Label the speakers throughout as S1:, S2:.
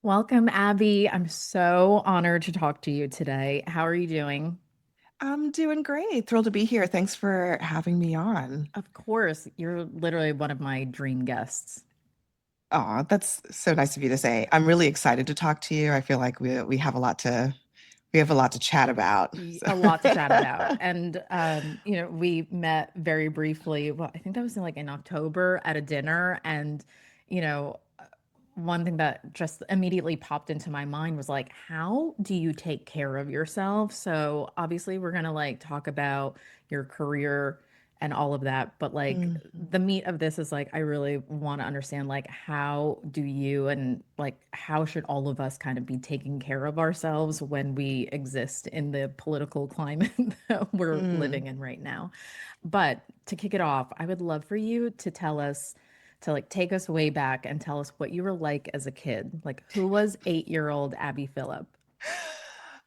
S1: Welcome, Abby. I'm so honored to talk to you today. How are you doing?
S2: I'm doing great. Thrilled to be here. Thanks for having me on.
S1: Of course, you're literally one of my dream guests.
S2: Oh, that's so nice of you to say. I'm really excited to talk to you. I feel like we have a lot to chat about. So.
S1: A lot to chat about. And we met very briefly. Well, I think that was in October at a dinner. And, you know, one thing that just immediately popped into my mind was like, how do you take care of yourself? So obviously we're gonna talk about your career and all of that, but
S2: Mhm.
S1: the meat of this is I really want to understand how do you and how should all of us kind of be taking care of ourselves when we exist in the political climate that we're
S2: Mm.
S1: living in right now. But to kick it off, I would love for you to tell us to take us way back and tell us what you were like as a kid. Like who was 8-year-old Abby Phillip?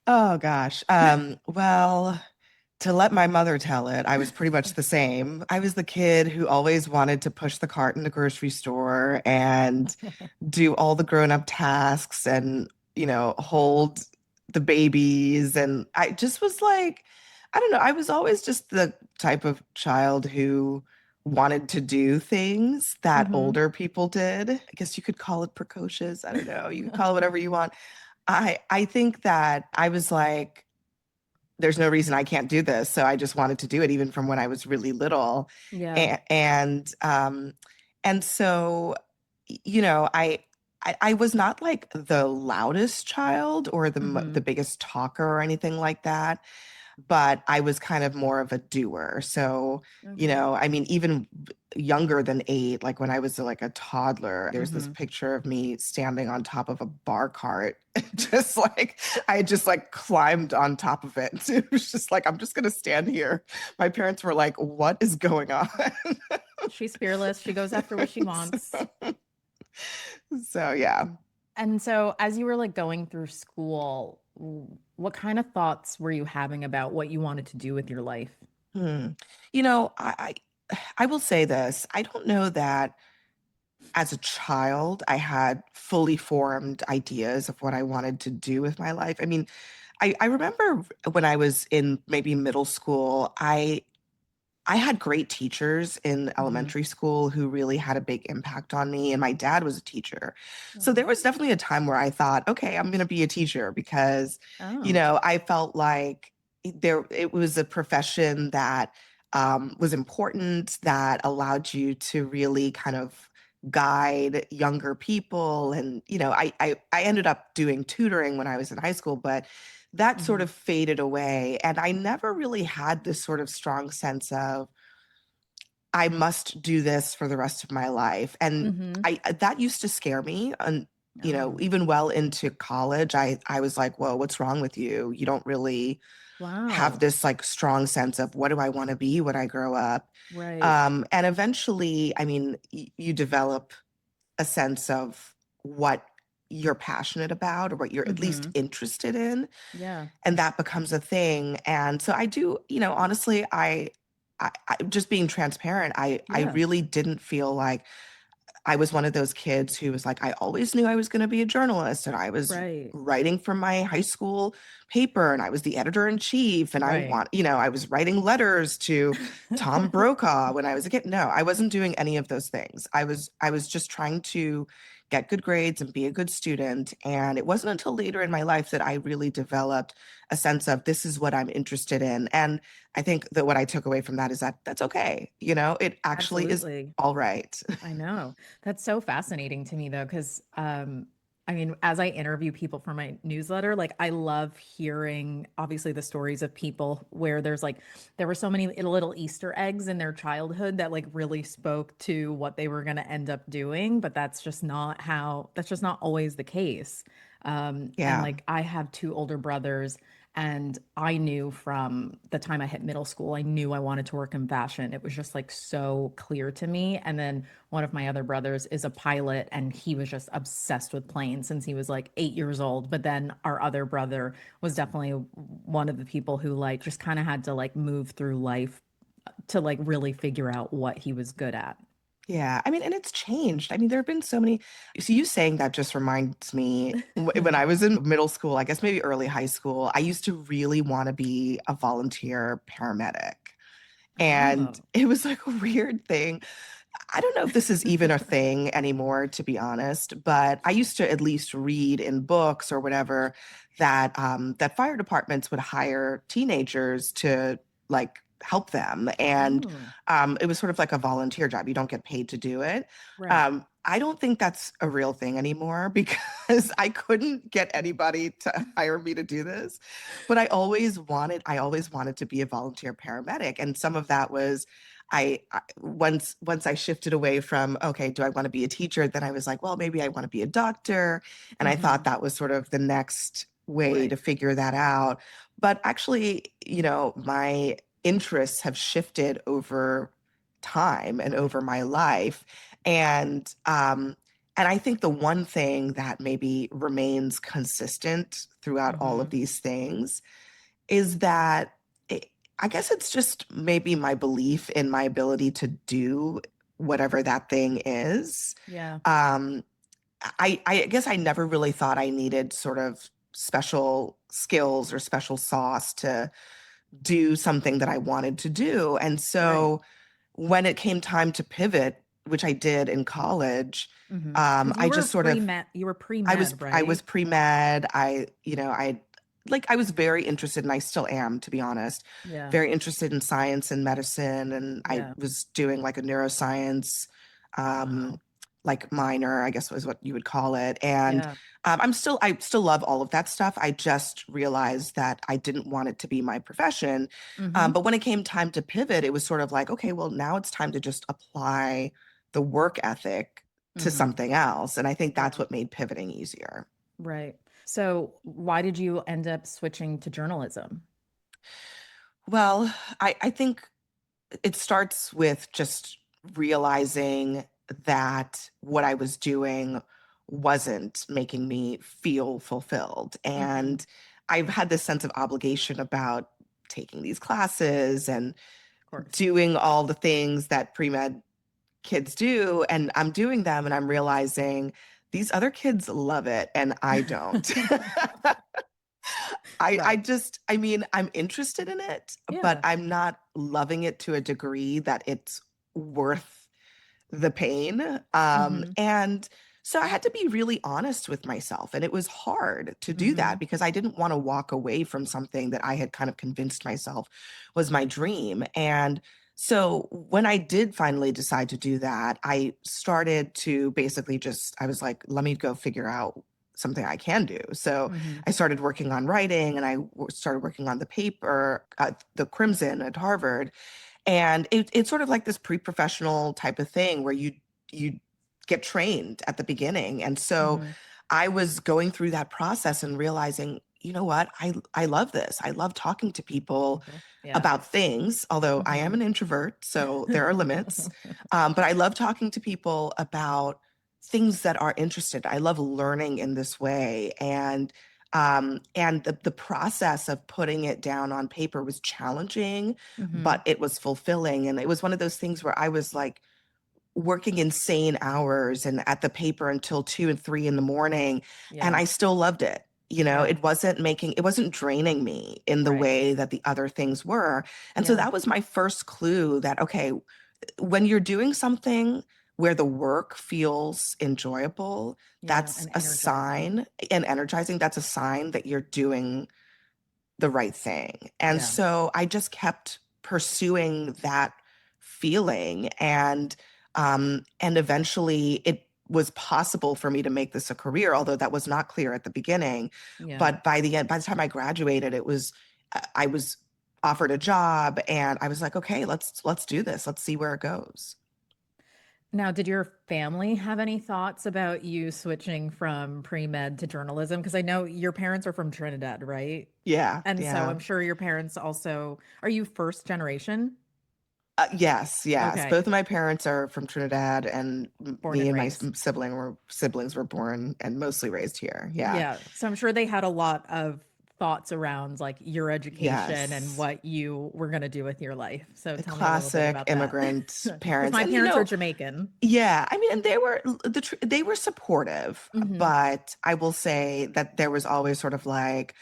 S2: Oh gosh. Well, to let my mother tell it, I was pretty much the same. I was the kid who always wanted to push the cart in the grocery store and do all the grown-up tasks and, hold the babies. And I just was like, I don't know, I was always just the type of child who wanted to do things that
S1: Mm-hmm.
S2: older people did. I guess you could call it precocious. I don't know. You can call it whatever you want. I think that I was like, there's no reason I can't do this. So I just wanted to do it even from when I was really little.
S1: Yeah.
S2: And so, I was not like the loudest child or the
S1: Mm-hmm.
S2: biggest talker or anything like that, but I was kind of more of a doer. So,
S1: Okay.
S2: I mean, even younger than 8, like when I was like a toddler, there's this
S1: Mm-hmm.
S2: picture of me standing on top of a bar cart, just like I just like climbed on top of it. It was just like, I'm just gonna stand here. My parents were like, what is going on?
S1: She's fearless. She goes after what she wants.
S2: so, so yeah.
S1: And so as you were going through school, what kind of thoughts were you having about what you wanted to do with your life?
S2: Hmm. You know, I will say this. I don't know that as a child, I had fully formed ideas of what I wanted to do with my life. I mean, I remember when I was in maybe middle school, I had great teachers in
S1: Mm-hmm.
S2: elementary school who really had a big impact on me, and my dad was a teacher. So
S1: Oh.
S2: there was definitely a time where I thought, okay, I'm going to be a teacher because,
S1: Oh.
S2: I felt like it was a profession that was important, that allowed you to really kind of guide younger people. And, I ended up doing tutoring when I was in high school, but that sort
S1: Mm-hmm.
S2: of faded away. And I never really had this sort of strong sense of, I must do this for the rest of my life. And
S1: Mm-hmm.
S2: I that used to scare me. And,
S1: Oh.
S2: even well into college, I was like, whoa, what's wrong with you? You don't really have
S1: Wow.
S2: this like strong sense of what do I want to be when I grow up?
S1: Right.
S2: And eventually, I mean, you develop a sense of what you're passionate about or what you're at least
S1: Mm-hmm.
S2: interested in,
S1: Yeah.
S2: and that becomes a thing. And so I do, honestly, I just being transparent, I
S1: Yeah.
S2: really didn't feel like I was one of those kids who was like, I always knew I was going to be a journalist, and I was
S1: Right.
S2: writing for my high school paper, and I was the editor in chief, and
S1: Right.
S2: I was writing letters to Tom Brokaw when I was a kid. No, I wasn't doing any of those things. I was just trying to get good grades and be a good student. And it wasn't until later in my life that I really developed a sense of this is what I'm interested in. And I think that what I took away from that is that that's okay. It actually is
S1: Absolutely.
S2: all right.
S1: I know. That's so fascinating to me though, because I mean, as I interview people for my newsletter, I love hearing obviously the stories of people where there were so many little Easter eggs in their childhood that really spoke to what they were going to end up doing, but that's just not always the case. And
S2: Yeah.
S1: I have two older brothers. And I knew from the time I hit middle school, I knew I wanted to work in fashion. It was just so clear to me. And then one of my other brothers is a pilot, and he was just obsessed with planes since he was 8 years old. But then our other brother was definitely one of the people who just kind of had to move through life to really figure out what he was good at.
S2: Yeah, I mean, and it's changed. I mean, there have been so many. So you saying that just reminds me when I was in middle school, I guess maybe early high school, I used to really want to be a volunteer paramedic. And
S1: Oh.
S2: it was like a weird thing. I don't know if this is even a thing anymore, to be honest, but I used to at least read in books or whatever that that fire departments would hire teenagers to like help them, and
S1: Oh,
S2: it was sort of like a volunteer job. You don't get paid to do it.
S1: right.
S2: I don't think that's a real thing anymore because I couldn't get anybody to hire me to do this. But I always wanted to be a volunteer paramedic, and some of that was once I shifted away from, okay, do I want to be a teacher? Then I was like, well, maybe I want to be a doctor. And I thought
S1: Hmm.
S2: that was sort of the next way to
S1: Right.
S2: figure that out. But actually, my interests have shifted over time and
S1: Right.
S2: over my life. And I think the one thing that maybe remains consistent throughout all of
S1: Hmm.
S2: these things is that it, I guess it's just maybe my belief in my ability to do whatever that thing is.
S1: Yeah.
S2: Um, I guess I never really thought I needed sort of special skills or special sauce to do something that I wanted to do. And
S1: Right.
S2: so when it came time to pivot, which I did in college,
S1: Because
S2: I just sort of
S1: you were
S2: I was
S1: pre-med,
S2: I was
S1: right?
S2: pre-med. I was very interested, and I still am, to be honest,
S1: Yeah.
S2: very interested in science and medicine. And I
S1: Yeah.
S2: was doing like a neuroscience um
S1: Wow.
S2: like minor, I guess was what you would call it. And
S1: Yeah.
S2: I still love all of that stuff. I just realized that I didn't want it to be my profession.
S1: Hmm.
S2: But when it came time to pivot, it was sort of like, okay, well, now it's time to just apply the work ethic to
S1: Hmm.
S2: something else. And I think that's
S1: Yeah.
S2: what made pivoting easier.
S1: Right. So why did you end up switching to journalism?
S2: Well, I think it starts with just realizing that what I was doing wasn't making me feel fulfilled.
S1: Hmm.
S2: And I've had this sense of obligation about taking these classes and
S1: Of course.
S2: doing all the things that pre med kids do. And I'm doing them and I'm realizing these other kids love it and I don't. I
S1: Right.
S2: just, I mean, I'm interested in it, but
S1: Yeah.
S2: I'm not loving it to a degree that it's worth the pain.
S1: Hmm.
S2: And so I had to be really honest with myself. And it was hard to do that
S1: Hmm.
S2: because I didn't want to walk away from something that I had kind of convinced myself was my dream. And so when I did finally decide to do that, I started to basically I was like, let me go figure out something I can do. So
S1: Hmm.
S2: I started working on writing and started working on the paper, the Crimson at Harvard. And it's sort of like this pre-professional type of thing where you get trained at the beginning. And so
S1: Hmm.
S2: I was going through that process and realizing, you know what? I love this. I love talking to people
S1: People. Yeah.
S2: about things, although I am
S1: Hmm.
S2: an introvert, so there are limits. But I love talking to people about things that are interested. I love learning in this way. And the process of putting it down on paper was challenging, but
S1: Hmm.
S2: it was fulfilling. And it was one of those things where I was like working insane hours and at the paper until 2 and 3 in the morning, and
S1: Yeah.
S2: I still loved it.
S1: Yeah.
S2: It wasn't draining me in the
S1: Right.
S2: way that the other things were. And so
S1: Yeah.
S2: that was my first clue that, okay, when you're doing something where the work feels enjoyable,
S1: Yeah.
S2: that's
S1: And
S2: a
S1: energizing.
S2: sign and energizing. That's a sign that you're doing the right thing. And
S1: Yeah.
S2: so I just kept pursuing that feeling, and eventually it was possible for me to make this a career, although that was not clear at the beginning.
S1: Yeah.
S2: But by the time I graduated, I was offered a job and I was like, okay, let's do this. Let's see where it goes.
S1: Now, did your family have any thoughts about you switching from pre-med to journalism? Because I know your parents are from Trinidad, right?
S2: Yeah,
S1: And so
S2: yeah.
S1: I'm sure your parents also, are you first generation?
S2: Yes, yes.
S1: Okay.
S2: Both of my parents are from Trinidad, and
S1: Born
S2: me
S1: and
S2: and my
S1: raised.
S2: siblings were born and mostly raised here. Yeah.
S1: Yeah. So I'm sure they had a lot of thoughts around like your education and
S2: Yes.
S1: what you were going to do with your life. So
S2: The
S1: tell me a little bit
S2: classic
S1: about that.
S2: immigrant
S1: Because
S2: parents.
S1: my
S2: And,
S1: parents are Jamaican.
S2: yeah, I mean, and they were supportive,
S1: Hmm.
S2: but I will say that there was always sort of like,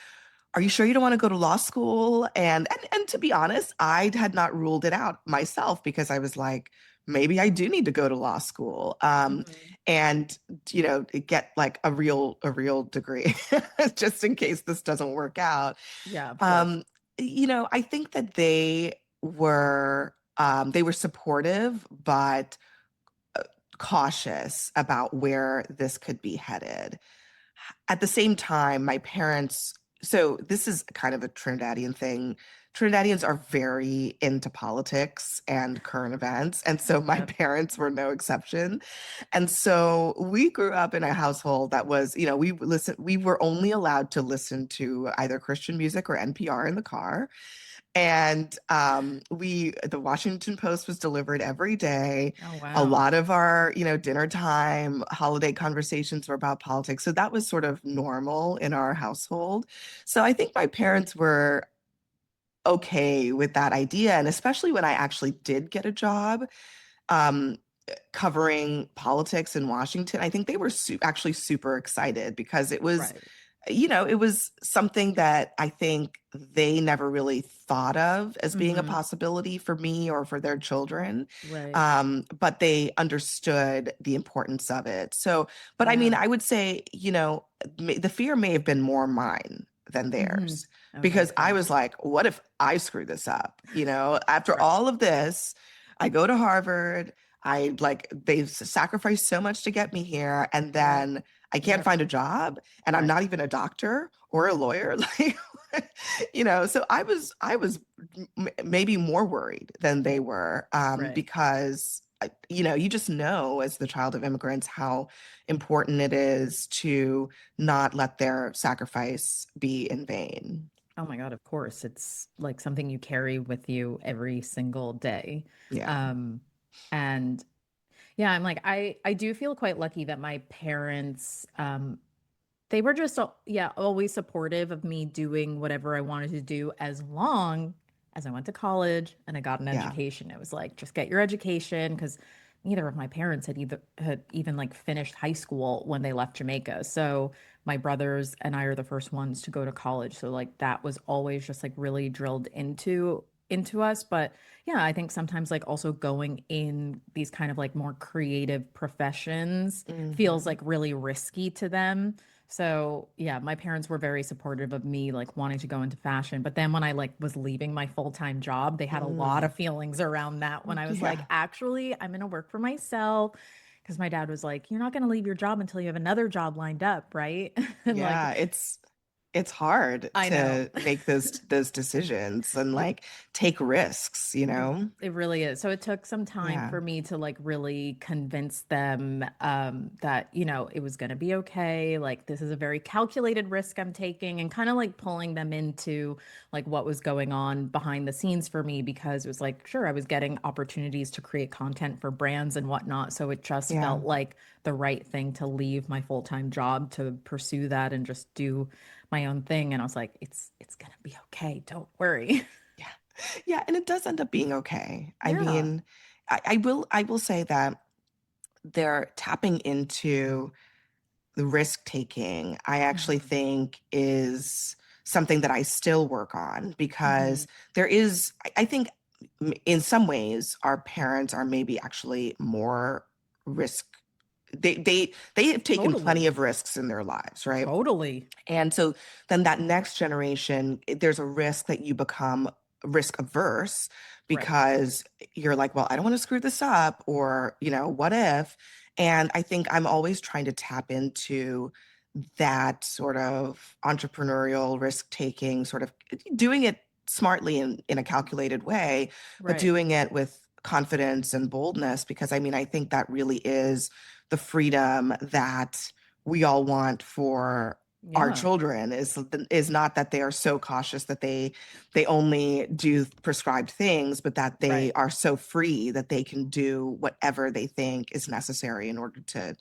S2: are you sure you don't want to go to law school? And to be honest, I had not ruled it out myself because I was like, maybe I do need to go to law school.
S1: Hmm.
S2: And get like a real degree just in case this doesn't work out.
S1: Yeah, of course.
S2: Um, I think that they were supportive, but cautious about where this could be headed. At the same time, my parents, so this is kind of a Trinidadian thing. Trinidadians are very into politics and current events. And so my
S1: Yep.
S2: parents were no exception. And so we grew up in a household that was, we were only allowed to listen to either Christian music or NPR in the car. And the Washington Post was delivered every day.
S1: Oh,
S2: A
S1: wow.
S2: lot of our, dinner time, holiday conversations were about politics. So that was sort of normal in our household. So I think my parents were okay with that idea. And especially when I actually did get a job, um, covering politics in Washington, I think they were actually super excited because
S1: Right.
S2: it was something that I think they never really thought of as being a
S1: Hmm.
S2: possibility for me or for their children.
S1: Right.
S2: But they understood the importance of it. So, but I mean,
S1: Yeah.
S2: I would say, the fear may have been more mine than
S1: Hmm.
S2: theirs
S1: Okay,
S2: because I
S1: fair.
S2: was like, what if I screw this up? After
S1: Right.
S2: all of this, I go to Harvard. They've sacrificed so much to get me here. And
S1: Yep.
S2: then I can't
S1: Yep.
S2: find a job and I'm
S1: Right.
S2: not even a doctor or a lawyer. Like, so I was maybe more worried than they were,
S1: Right.
S2: because, you just know as the child of immigrants how important it is to not let their sacrifice be in vain.
S1: Oh my God, of course. It's like something you carry with you every single day.
S2: Yeah.
S1: Um, and yeah, I'm like, I do feel quite lucky that my parents, they were just, yeah, always supportive of me doing whatever I wanted to do as long as I went to college and I got an
S2: Yeah.
S1: education. It was like, just get your education because neither of my parents had even like finished high school when they left Jamaica. So my brothers and I are the first ones to go to college. So like that was always just like really drilled into us. But yeah, I think sometimes like also going in these kind of like more creative professions feels
S2: Hmm.
S1: like really risky to them. So yeah, my parents were very supportive of me like wanting to go into fashion. But then when I like was leaving my full-time job, they had a lot
S2: Mm.
S1: of feelings around that when I was like,
S2: Yeah.
S1: actually, I'm gonna work for myself. Because my dad was like, you're not gonna leave your job until you have another job lined up, right? And like,
S2: Yeah, it's hard
S1: I know.
S2: to make those decisions and like take risks.
S1: It really is. So it took some time
S2: Yeah.
S1: for me to like really convince them that, it was going to be okay. Like, this is a very calculated risk I'm taking and kind of like pulling them into like what was going on behind the scenes for me because it was like, sure, I was getting opportunities to create content for brands and whatnot. So it just
S2: Yeah.
S1: felt like the right thing to leave my full-time job to pursue that and just do my own thing. And I was like, it's going to be okay. Don't worry.
S2: Yeah. Yeah, and it does end up being okay. I
S1: Yeah.
S2: mean, I will say that they're tapping into the risk taking. I actually
S1: Mhm.
S2: think is something that I still work on
S1: Mhm.
S2: because I think in some ways our parents are maybe actually more risk. They have taken plenty
S1: Totally.
S2: of risks in their lives, right?
S1: Totally.
S2: And so then that next generation, there's a risk that you become risk averse
S1: Right.
S2: because you're like, well, I don't want to screw this up, or, what if? And I think I'm always trying to tap into that sort of entrepreneurial risk taking, sort of doing it smartly in a calculated way, but
S1: Right.
S2: doing it with confidence and boldness, because I mean, I think that really is the freedom that we all want for our
S1: Yeah.
S2: children is not that they are so cautious that they only do prescribed things, but that they
S1: Right.
S2: are so free that they can do whatever they think is necessary in order to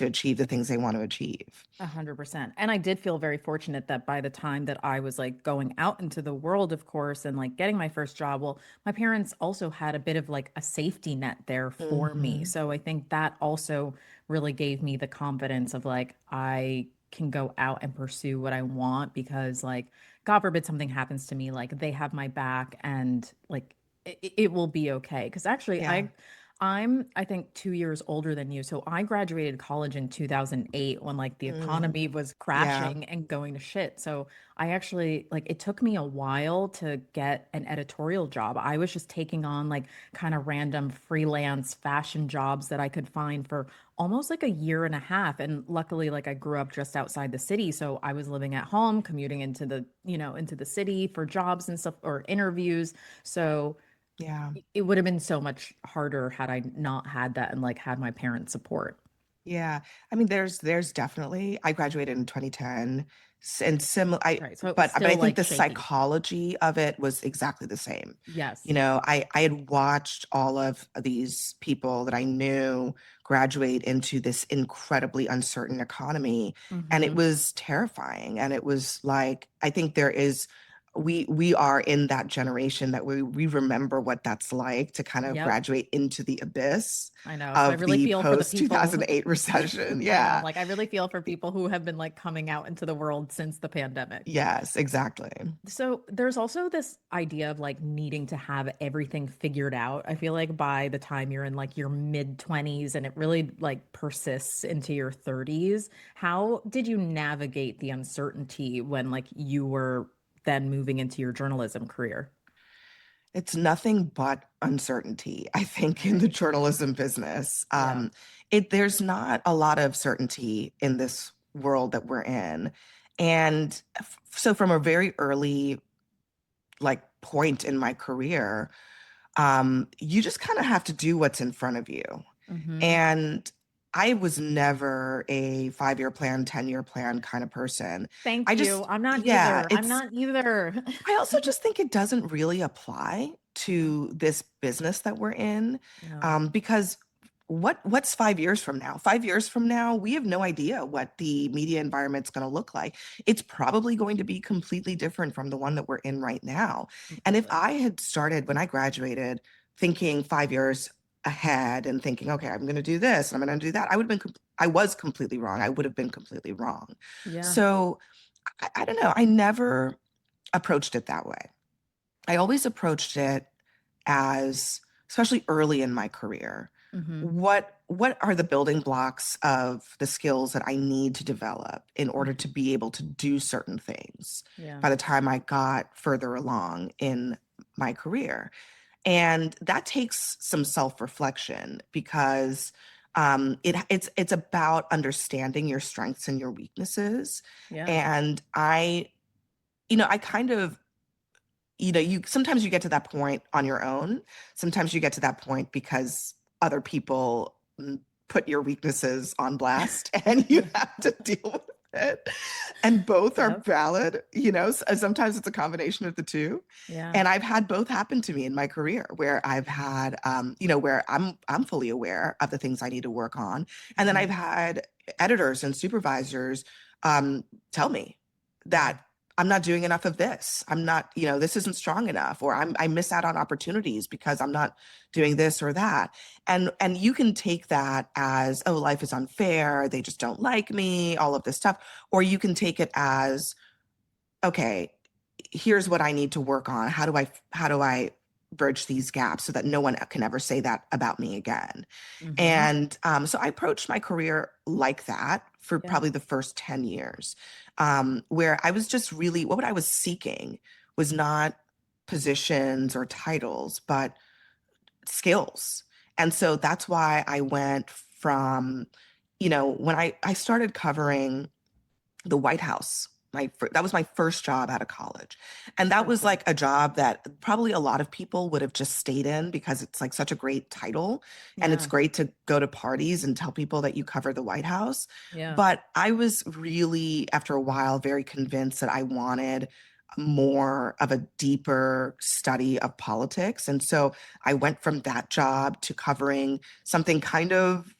S2: achieve the things they want to achieve.
S1: 100%. And I did feel very fortunate that by the time that I was like going out into the world, of course, and like getting my first job, well, my parents also had a bit of like a safety net there for me.
S2: Hmm.
S1: So I think that also really gave me the confidence of like, I can go out and pursue what I want because, like, God forbid something happens to me, like, they have my back and like, it will be okay. Because actually,
S2: Yeah.
S1: I think 2 years older than you. So I graduated college in 2008 when like the
S2: Mm.
S1: economy was
S2: Yeah.
S1: crashing and going to shit. So I actually like it took me a while to get an editorial job. I was just taking on like kind of random freelance fashion jobs that I could find for almost like a year and a half. And luckily, like I grew up just outside the city. So I was living at home, commuting into into the city for jobs and stuff or interviews. So
S2: Yeah.
S1: it would have been so much harder had I not had that and like had my parents' support.
S2: Yeah. I mean, there's definitely, I graduated in 2010, and similar
S1: Right. So it was
S2: but I
S1: still
S2: think
S1: like
S2: the
S1: shaky.
S2: psychology of it was exactly the same. You
S1: Yes.
S2: know, I had watched all of these people that I knew graduate into this incredibly uncertain economy, and it
S1: Hmm.
S2: was terrifying. And it was like, I think there is we are in that generation that we remember what that's like to kind of
S1: Yep.
S2: graduate into the abyss
S1: I know. So I
S2: of
S1: really
S2: the
S1: feel for the
S2: post
S1: people.
S2: 2008 recession.
S1: I know. I'm
S2: Yeah.
S1: like, I really feel for people who have been like coming out into the world since the pandemic.
S2: Yes, exactly.
S1: So there's also this idea of like needing to have everything figured out. I feel like by the time you're in like your mid 20s and it really like persists into your 30s, how did you navigate the uncertainty when like you were then moving into your journalism career?
S2: It's nothing but uncertainty, I think, in the
S1: Right.
S2: journalism business.
S1: Yeah.
S2: There's not a lot of certainty in this world that we're in. And so from a very early like point in my career, you just kind of have to do what's in front of you.
S1: Hmm.
S2: And I was never a 5-year plan, 10-year plan kind of person.
S1: Thank
S2: I
S1: you.
S2: just,
S1: I'm not
S2: yeah,
S1: either. I'm not either.
S2: I also just think it doesn't really apply
S1: Yeah.
S2: to this business that we're in,
S1: Yeah.
S2: because what's 5 years from now? 5 years from now, we have no idea what the media environment's going to look like. It's probably going to be completely different from the one that we're in right now. And if
S1: Completely.
S2: I had started when I graduated thinking 5 years ahead and thinking, okay, I'm going to do this and I'm going to do that, I was completely wrong. I would have been completely wrong.
S1: Yeah.
S2: So I don't know. I never approached it that way. I always approached it as, especially early in my career,
S1: Hmm.
S2: what are the building blocks of the skills that I need to develop in order to
S1: Hmm.
S2: be able to do certain things
S1: Yeah.
S2: by the time I got further along in my career. And that takes some self-reflection because it's about understanding your strengths and your weaknesses.
S1: Yeah.
S2: And I kind of you sometimes you get to that point on your own. Sometimes you get to that point because other people put your weaknesses on blast and you have to deal with it. And both are
S1: Yep.
S2: valid, sometimes it's a combination of the two.
S1: Yeah.
S2: And I've had both happen to me in my career where I've had where I'm fully aware of the things I need to work on. And then
S1: Hmm.
S2: I've had editors and supervisors tell me
S1: Yeah.
S2: that I'm not doing enough of this. I'm not, this isn't strong enough, or I miss out on opportunities because I'm not doing this or that. And you can take that as, oh, life is unfair. They just don't like me, all of this stuff. Or you can take it as, okay, here's what I need to work on. How do I bridge these gaps so that no one can ever say that about me again?
S1: Hmm.
S2: And so I approached my career like that for
S1: Yeah.
S2: probably the first 10 years, where I was just really, what I was seeking was not positions or titles, but skills. And so that's why I went from, when I started covering the White House that was my first job out of college. And that
S1: So
S2: was
S1: cool.
S2: like a job that probably a lot of people would have just stayed in because it's like such a great title and it's
S1: Yeah.
S2: great to go to parties and tell people that you cover the White House.
S1: Yeah.
S2: But I was really, after a while, very convinced that I wanted more of a deeper study of politics. And so I went from that job to covering something kind of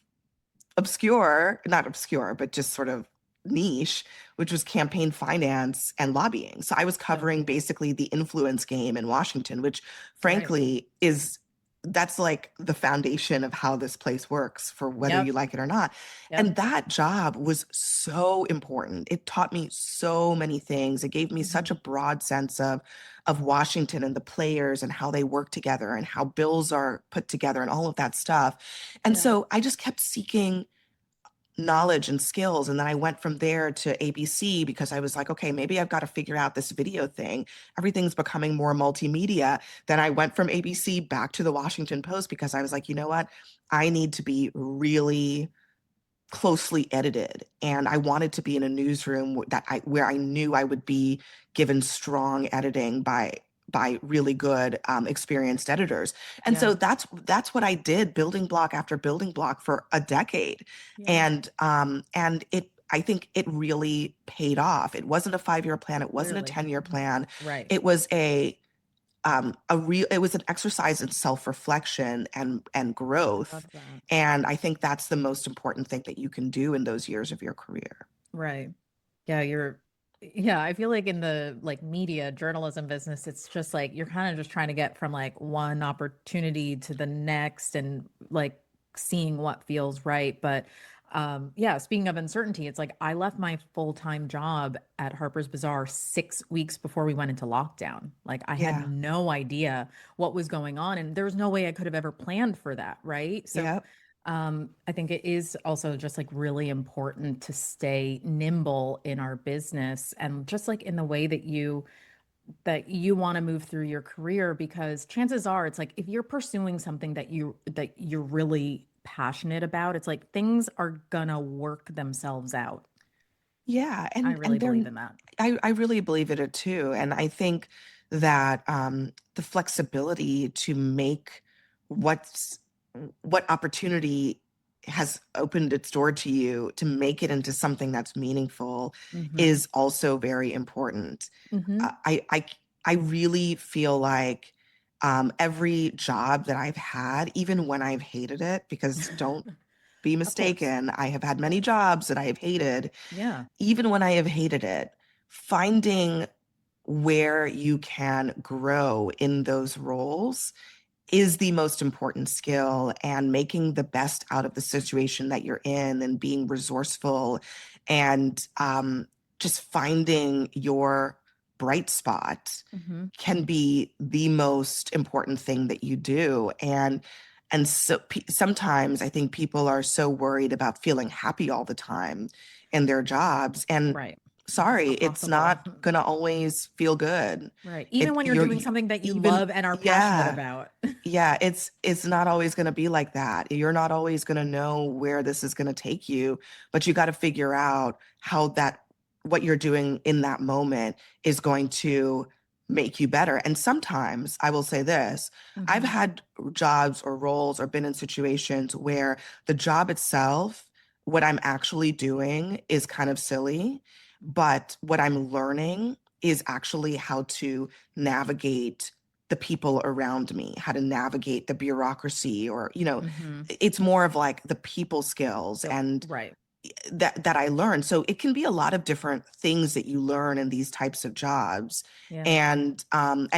S2: obscure, not obscure, but just sort of niche, which was campaign finance and lobbying. So I was
S1: So
S2: covering
S1: cool.
S2: basically the influence game in Washington, which
S1: Right.
S2: frankly is that's like the foundation of how this place works for whether you
S1: Yep.
S2: like it or not.
S1: Yep.
S2: And that job was so important. It taught me so many things. It gave me
S1: Hmm.
S2: such a broad sense of Washington and the players and how they work together and how bills are put together and all of that stuff. And
S1: Yeah.
S2: so I just kept seeking knowledge and skills. And then I went from there to ABC because I was like, okay, maybe I've got to figure out this video thing. Everything's becoming more multimedia. Then I went from ABC back to the Washington Post because I was like, you know what? I need to be really closely edited and I wanted to be in a newsroom where I knew I would be given strong editing by really good experienced editors. And
S1: Yeah.
S2: so that's what I did, building block after building block for a decade.
S1: Yeah.
S2: And it I think it really paid off. It wasn't a 5-year plan, it wasn't a
S1: Clearly.
S2: 10-year plan.
S1: Right.
S2: It was an exercise in self-reflection and
S1: I
S2: growth.
S1: love that.
S2: And I think that's the most important thing that you can do in those years of your career.
S1: Right. Yeah, yeah, I feel like in the like media journalism business, it's just like you're kind of just trying to get from like one opportunity to the next and like seeing what feels right. But yeah, speaking of uncertainty, it's like I left my full-time job at Harper's Bazaar 6 weeks before we went into lockdown. Like I had
S2: Yeah.
S1: no idea what was going on, and there was no way I could have ever planned for that, right? So
S2: Yep.
S1: I think it is also just like really important to stay nimble in our business and just like in the way that you want to move through your career, because chances are it's like if you're pursuing something that you're really passionate about, it's like things are gonna work themselves out.
S2: Yeah.
S1: I
S2: And
S1: really believe in that.
S2: I really believe in it too. And I think that the flexibility to make what's what opportunity has opened its door to you to make it into something that's meaningful
S1: Hmm.
S2: is also very important.
S1: Hmm.
S2: Uh, I I I really feel like every job that I've had, even when I've hated it, because don't be
S1: Of course.
S2: mistaken, I have had
S1: Of
S2: many
S1: course.
S2: jobs that I have hated.
S1: Yeah.
S2: Even when I have hated it, finding where you can grow in those roles is the most important skill, and making the best out of the situation that you're in and being resourceful and just finding your bright spot
S1: Hmm.
S2: can be the most important thing that you do. And so sometimes I think people are so worried about feeling happy all the time in their jobs, and
S1: Right. It's
S2: sorry,
S1: not
S2: it's
S1: possible.
S2: not going to always feel good.
S1: Right. Even when you're
S2: You're
S1: doing something that you
S2: even
S1: love and are passionate
S2: Yeah,
S1: about.
S2: yeah, it's not always going to be like that. You're not always going to know where this is going to take you, but you got to figure out how that what you're doing in that moment is going to make you better. And sometimes I will say this, I've
S1: Hmm.
S2: had jobs or roles or been in situations where the job itself, what I'm actually doing is kind of silly, but what I'm learning is actually how to navigate the people around me, how to navigate the bureaucracy, or,
S1: Hmm.
S2: it's more of like the people skills
S1: So,
S2: and
S1: right.
S2: that I learned. So it can be a lot of different things that you learn in these types of jobs.
S1: Yeah.
S2: And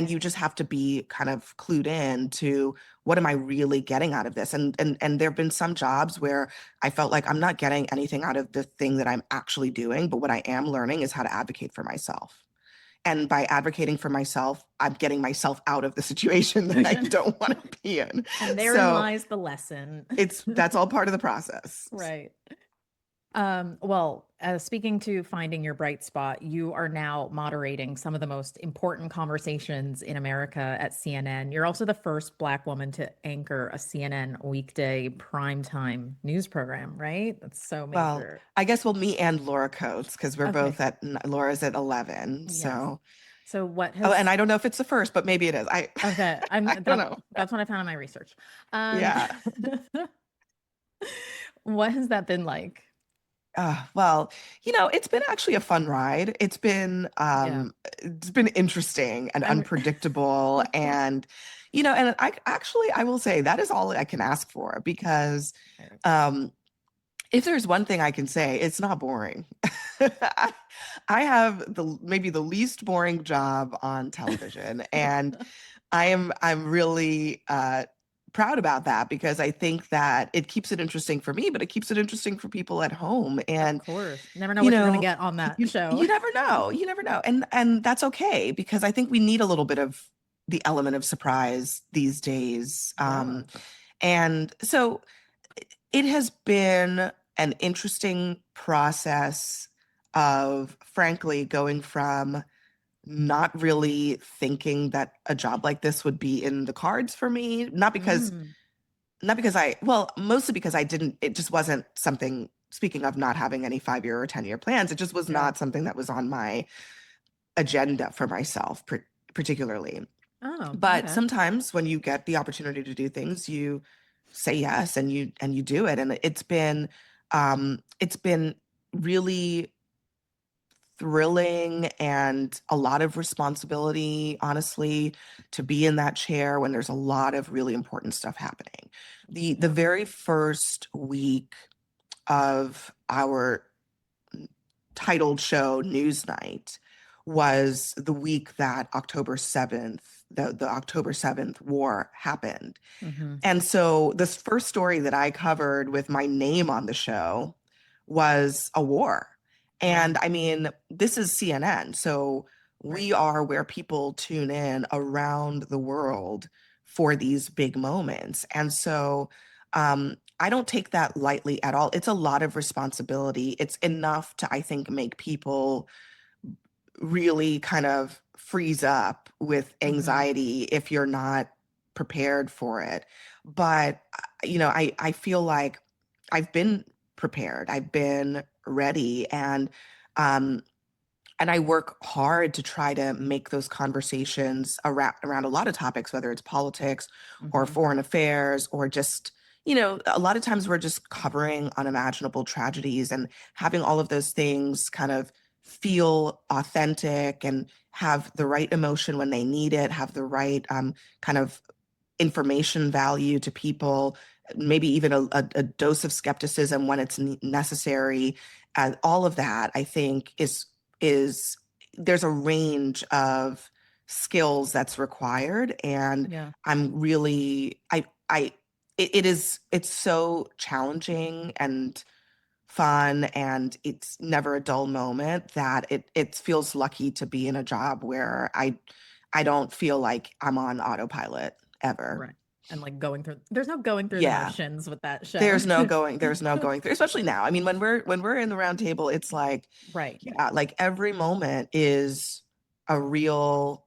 S2: you just have to be kind of clued in to what am I really getting out of this? And there have been some jobs where I felt like I'm not getting anything out of the thing that I'm actually doing, but what I am learning is how to advocate for myself. And by advocating for myself, I'm getting myself out of the situation that I don't want to be in.
S1: And therein
S2: So
S1: lies the lesson.
S2: that's all part of the process.
S1: Right. Well, speaking to finding your bright spot, you are now moderating some of the most important conversations in America at CNN. You're also the first Black woman to anchor a CNN weekday primetime news program, right? That's so
S2: Well,
S1: major.
S2: I guess me and Laura Coates, because we're
S1: Okay.
S2: both Laura's at 11.
S1: Yes.
S2: So,
S1: So what
S2: oh, and
S1: has
S2: I don't know if it's the first, but maybe it is.
S1: okay,
S2: I don't know.
S1: that's what I found in my research. Um
S2: Yeah.
S1: what has that been like?
S2: Well, it's been actually a fun ride.
S1: Yeah.
S2: It's been interesting and
S1: I'm
S2: unpredictable, and and I will say that is all I can ask for because um if there's one thing I can say, it's not boring. I, I have maybe the least boring job on television, and I'm really proud about that because I think that it keeps it interesting for me, but it keeps it interesting for people at home.
S1: Of
S2: And
S1: course. Never know
S2: you
S1: what you're gonna
S2: know,
S1: get on that
S2: you
S1: show.
S2: you never know, and that's okay because I think we need a little bit of the element of surprise these days.
S1: Yeah.
S2: And so it has been an interesting process of, frankly, going from not really thinking that a job like this would be in the cards for me,
S1: Mm,
S2: well, mostly because I didn't, it just wasn't something, speaking of not having any 5 year or 10 year plans, it just was
S1: yeah.
S2: not something that was on my agenda for myself, particularly.
S1: Oh,
S2: But
S1: okay.
S2: sometimes when you get the opportunity to do things, you say yes and you do it. And it's been really thrilling and a lot of responsibility, honestly, to be in that chair when there's a lot of really important stuff happening. The
S1: Yeah.
S2: very first week of our titled show Newsnight was the week that the October 7th war happened.
S1: Hmm.
S2: And so this first story that I covered with my name on the show was a war. And
S1: Wow.
S2: I mean, this is CNN. So
S1: Right.
S2: we are where people tune in around the world for these big moments. And so I don't take that lightly at all. It's a lot of responsibility. It's enough to, I think, make people really kind of freeze up with
S1: Hmm.
S2: anxiety if you're not prepared for it. But I feel like I've been prepared. I've been ready, um and I work hard to try to make those conversations around a lot of topics, whether it's politics or
S1: Hmm.
S2: foreign affairs or just, a lot of times we're just covering unimaginable tragedies and having all of those things kind of feel authentic and have the right emotion when they need it, have the right kind of information value to people, maybe even a dose of skepticism when it's necessary. And all of that, I think, is there's a range of skills that's required, and
S1: Yeah.
S2: I'm really I it's so challenging and fun, and it's never a dull moment that it feels lucky to be in a job where I don't feel like I'm on autopilot ever.
S1: Right. And like there's no going through the
S2: Yeah.
S1: motions with that show.
S2: There's no going through, especially now. I mean, when we're in the round table, it's like,
S1: Right.
S2: yeah, like every moment is a real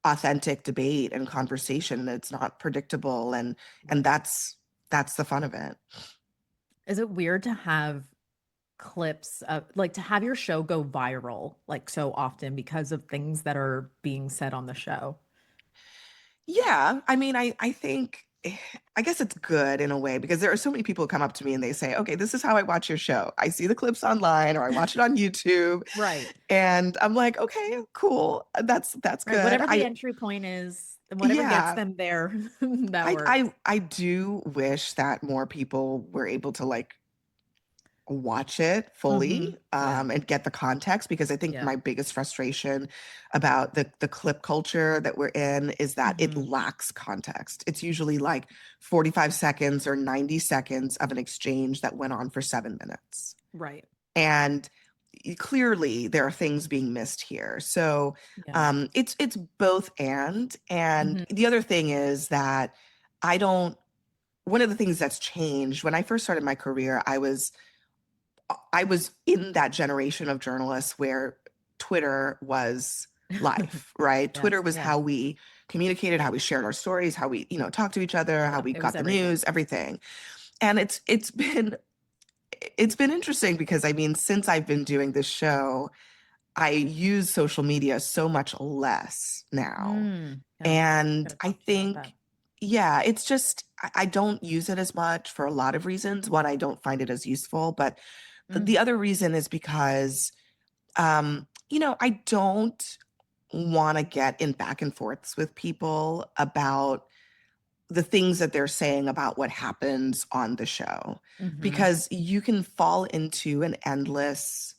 S2: authentic debate and conversation. It's not predictable, and
S1: Right.
S2: that's the fun of it.
S1: Is it weird to have clips of like to have your show go viral like so often because of things that are being said on the show?
S2: Yeah, I mean, I think I guess it's good in a way because there are so many people who come up to me and they say, "Okay, this is how I watch your show. I see the clips online or I watch it on YouTube."
S1: Right.
S2: And I'm like, "Okay, cool. That's
S1: Right.
S2: good."
S1: Whatever the entry point is, whatever gets
S2: Yeah,
S1: them there, that
S2: I
S1: works.
S2: I I do wish that more people were able to like watch it
S1: Hmm.
S2: fully
S1: Yeah.
S2: and get the context because I think
S1: Yeah.
S2: my biggest frustration about the clip culture that we're in is that it
S1: Hmm.
S2: lacks context. It's usually like 45 seconds or 90 seconds of an exchange that went on for 7 minutes.
S1: Right.
S2: And clearly there are things being missed here. So
S1: Yeah.
S2: it's both and
S1: Hmm.
S2: the other thing is that I don't one of the things that's changed when I first started my career, I was I was in that generation of journalists where Twitter was life, right? Twitter
S1: Yes.
S2: was
S1: Yeah.
S2: how we communicated, how we shared our stories, how we, talked to each other, how
S1: Yeah.
S2: we
S1: It was
S2: got the
S1: everything.
S2: news, everything. And it's been interesting because I mean, since I've been doing this show, I use social media so much less now.
S1: Yeah.
S2: And
S1: Gonna
S2: I
S1: talk to you about that.
S2: think, yeah, it's just, I don't use it as much for a lot of reasons. One, I don't find it as useful, but
S1: Mm,
S2: the other reason is because, I don't want to get in back and forths with people about the things that they're saying about what happens on the show,
S1: hmm.
S2: because you can fall into an endless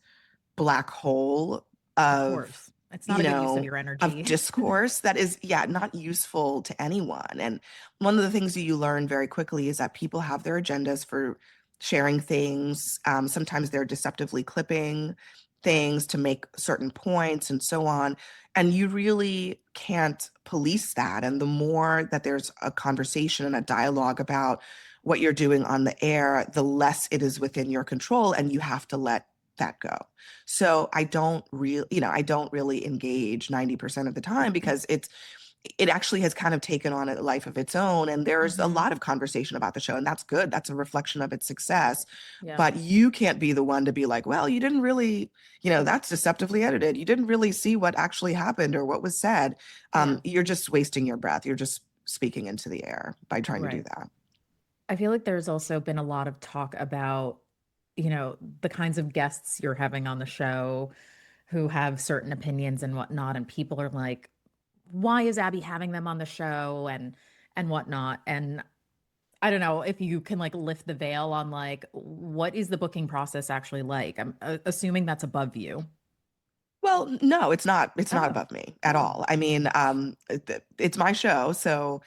S2: black hole
S1: Of
S2: of
S1: course. It's not
S2: you
S1: a good use of
S2: know
S1: your
S2: of
S1: energy.
S2: discourse that is, yeah, not useful to anyone. And one of the things that you learn very quickly is that people have their agendas for sharing things. Sometimes they're deceptively clipping
S1: Right.
S2: things to make certain points and so on, and you really can't police that. And the more that there's a conversation and a dialogue about what you're doing on the air, the less it is within your control, and you have to let that go. So I don't really engage 90% of the time because it actually has kind of taken on a life of its own. And there's a
S1: Hmm.
S2: lot of conversation about the show, and that's good. That's a reflection of its success.
S1: Yeah.
S2: But you can't be the one to be like, well, you didn't really, that's deceptively edited. You didn't really see what actually happened or what was said.
S1: Yeah.
S2: You're just wasting your breath. You're just speaking into the air by trying to do
S1: Right.
S2: that.
S1: I feel like there's also been a lot of talk about, the kinds of guests you're having on the show who have certain opinions and whatnot. And people are like, why is Abby having them on the show and whatnot? And I don't know if you can like lift the veil on like what is the booking process actually like? I'm assuming that's above you.
S2: Well, no, it's not. It's not
S1: Oh,
S2: above me at
S1: oh,
S2: all. I mean, it's my show, so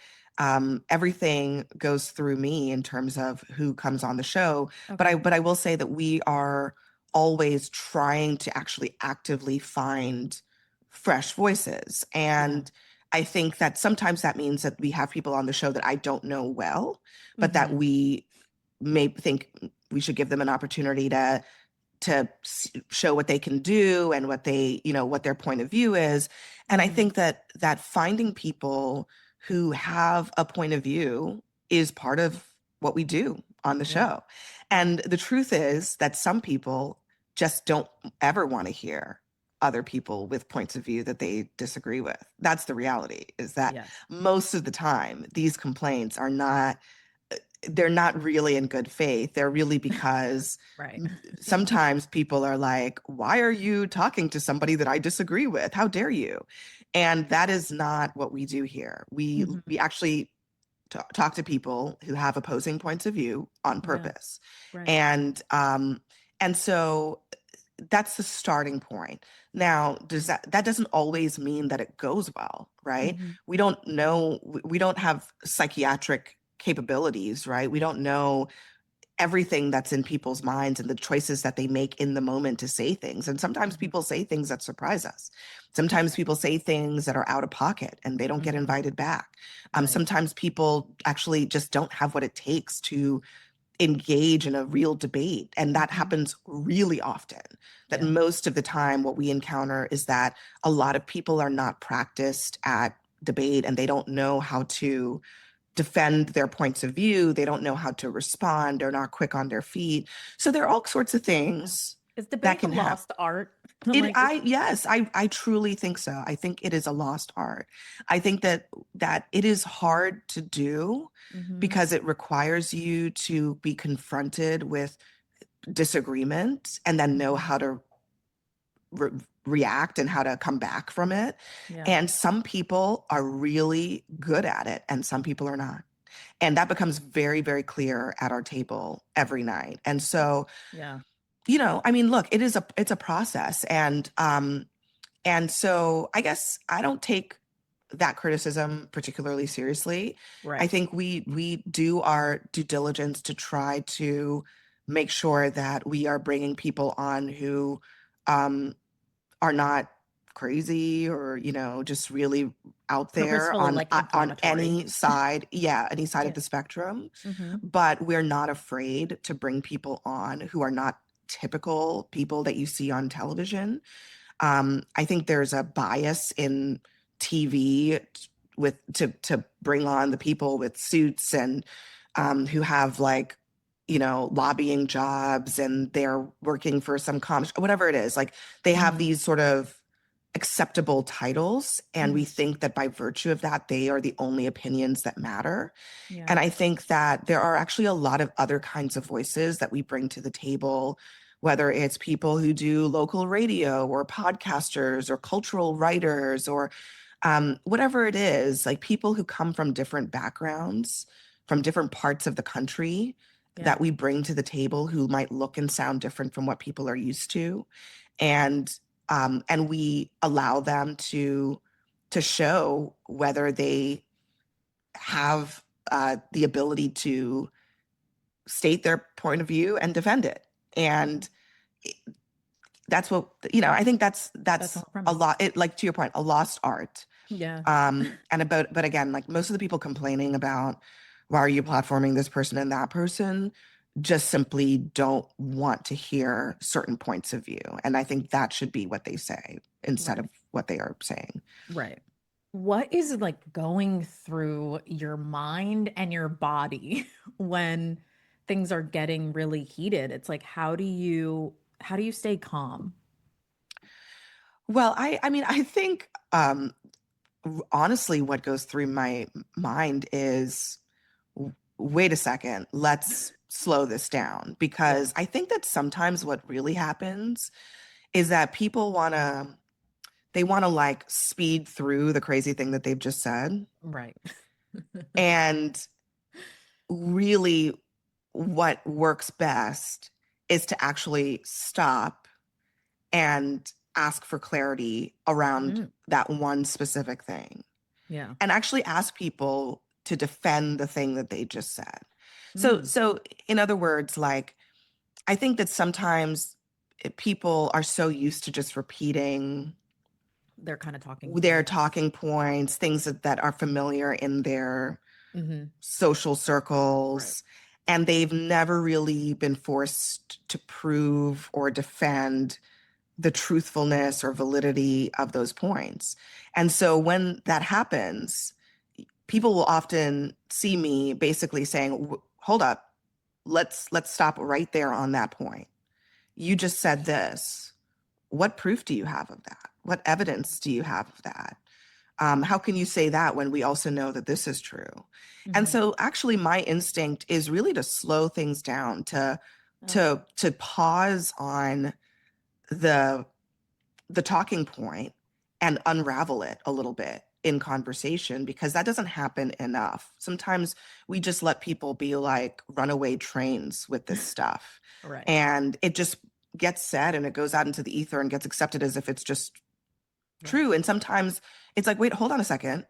S2: everything goes through me in terms of who comes on the show. But I,
S1: okay.
S2: but I will say that we are always trying to actually actively find fresh voices,
S1: Yeah.
S2: and I think that sometimes that means that we have people on the show that I don't know well, but that
S1: Hmm.
S2: we may think we should give them an opportunity to show what they can do and what their point of view is. And I
S1: Hmm.
S2: think that finding people who have a point of view is part of what we do on the
S1: Yeah.
S2: show. And the truth is that some people just don't ever want to hear other people with points of view that they disagree with. That's the reality, is that
S1: Yes.
S2: most of the time these complaints are not they're not really in good faith. They're really because
S1: Right.
S2: sometimes people are like, why are you talking to somebody that I disagree with? How dare you? And that is not what we do here. We
S1: Hmm.
S2: we actually talk to people who have opposing points of view on
S1: Yeah.
S2: purpose.
S1: Right.
S2: And so that's the starting point. Now, that doesn't always mean that it goes well, right?
S1: Hmm.
S2: We don't know, we don't have psychiatric capabilities, right? We don't know everything that's in people's minds and the choices that they make in the moment to say things. And sometimes
S1: Hmm.
S2: people say things that surprise us. Sometimes people say things that are out of pocket and they don't get
S1: Hmm.
S2: invited back.
S1: Right.
S2: Sometimes people actually just don't have what it takes to engage in a real debate. And that
S1: Hmm.
S2: happens really often. That
S1: Yeah.
S2: most of the time, what we encounter is that a lot of people are not practiced at debate and they don't know how to defend their points of view. They don't know how to respond. They're not quick on their feet. So there are all sorts of
S1: Yeah.
S2: things
S1: Is
S2: that
S1: debate a
S2: can happen.
S1: lost art? Like,
S2: Yes, I truly think so. I think it is a lost art. I think that it is hard to do
S1: hmm.
S2: because it requires you to be confronted with disagreement and then know
S1: Hmm.
S2: how to re- react and how to come back from it.
S1: Yeah.
S2: And some people are really good at it and some people are not. And that becomes very, very clear at our table every night. And so,
S1: Yeah.
S2: I mean, look, it's a process. And so I guess I don't take that criticism particularly seriously. I
S1: Right.
S2: think we do our due diligence to try to make sure that we are bringing people on who um, are not crazy or just really out there
S1: Purposefully like
S2: on
S1: inflammatory.
S2: any side, yeah, any side of
S1: Yeah.
S2: the spectrum.
S1: Hmm.
S2: But we're not afraid to bring people on who are not typical people that you see on television. I think there's a bias in TV with to bring on the people with suits and who have like, you know, lobbying jobs and they're working for some whatever it is. Like they have
S1: Hmm.
S2: these sort of acceptable titles, and we
S1: Hmm.
S2: think that by virtue of that, they are the only opinions that matter.
S1: Yeah.
S2: And I think that there are actually a lot of other kinds of voices that we bring to the table, whether it's people who do local radio or podcasters or cultural writers or whatever it is, like people who come from different backgrounds, from different parts of the country
S1: Yeah.
S2: that we bring to the table who might look and sound different from what people are used to. And we allow them to show whether they have the ability to state their point of view and defend it. And that's what, you know, I think
S1: That's the
S2: that's
S1: whole
S2: a
S1: premise.
S2: lot, it, like to your point, a lost art.
S1: Yeah.
S2: And about, but again, like most of the people complaining about why are you platforming this person and that person just simply don't want to hear certain points of view. And I think that should be what they say instead of
S1: Right.
S2: what they are saying.
S1: Right. What is like going through your mind and your body when things are getting really heated? It's like how do you stay calm?
S2: Well, I mean, I think honestly, what goes through my mind is, wait a second, let's slow this down.
S1: Yeah.
S2: Because I think that sometimes what really happens is that people they want to like speed through the crazy thing that they've just said.
S1: Right.
S2: And really, what works best is to actually stop and ask for clarity around
S1: Mm,
S2: that one specific thing
S1: yeah.
S2: and actually ask people to defend the thing that they just said. So,
S1: Mm,
S2: so in other words, like I think that sometimes people are so used to just repeating
S1: they're kind of talking
S2: their
S1: points.
S2: talking points, things that are familiar in their
S1: Hmm.
S2: social
S1: Right.
S2: circles, and they've never really been forced to prove or defend the truthfulness or validity of those points. And so when that happens, people will often see me basically saying, "Hold up, let's stop right there on that point. You just said this. What proof do you have of that? What evidence do you have of that? How can you say that when we also know that this is true?" And
S1: Hmm.
S2: so actually my instinct is really to slow things down, to
S1: Okay.
S2: pause on the talking point and unravel it a little bit in conversation, because that doesn't happen enough. Sometimes we just let people be like runaway trains with this stuff,
S1: Right.
S2: and it just gets said and it goes out into the ether and gets accepted as if it's just
S1: Right.
S2: true. And sometimes it's like, wait, hold on a second.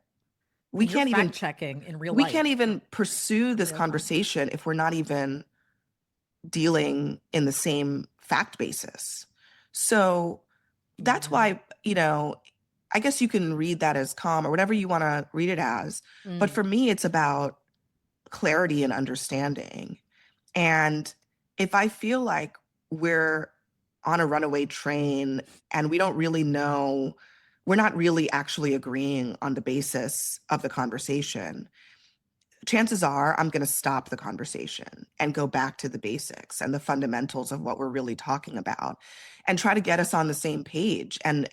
S2: We
S1: And you're
S2: can't
S1: fact
S2: even
S1: checking in real
S2: we can't
S1: life,
S2: even pursue
S1: in
S2: this
S1: real time.
S2: conversation if we're not even dealing in the same fact basis. So that's
S1: Yeah.
S2: why, you know, I guess you can read that as calm or whatever you want to read it as. But
S1: Mm,
S2: for me, it's about clarity and understanding. And if I feel like we're on a runaway train and we don't really know, we're not really actually agreeing on the basis of the conversation, chances are I'm going to stop the conversation and go back to the basics and the fundamentals of what we're really talking about and try to get us on the same page. And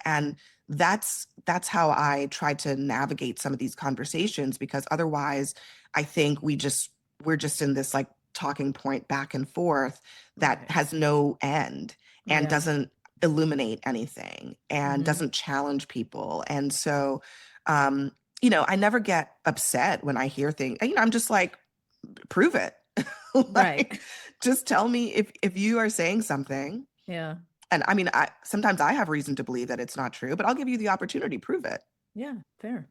S2: that's how I try to navigate some of these conversations, because otherwise I think we're just in this like talking point back and forth that
S1: right.
S2: has no end and
S1: Yeah.
S2: doesn't illuminate anything and
S1: Hmm.
S2: doesn't challenge people. And so um you know, I never get upset when I hear things. You know, I'm just like, prove it.
S1: Right.
S2: Like, just tell me if you are saying something.
S1: Yeah.
S2: And I mean, I sometimes I have reason to believe that it's not true, but I'll give you the opportunity, prove it.
S1: Yeah. Fair.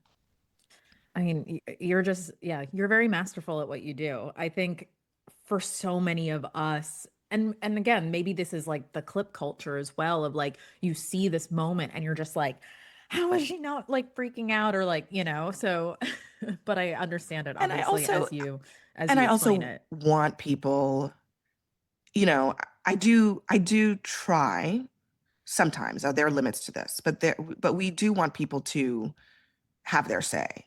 S1: I mean, you're just, yeah, you're very masterful at what you do. I think for so many of us, and again, maybe this is like the clip culture as well of like you see this moment and you're just like, how is she not like freaking out or like, so but I understand it
S2: And I
S1: obviously
S2: also
S1: as you
S2: and I
S1: explain
S2: also
S1: it.
S2: want people, you know, I do try sometimes. There are limits to this, but we do want people to have their say.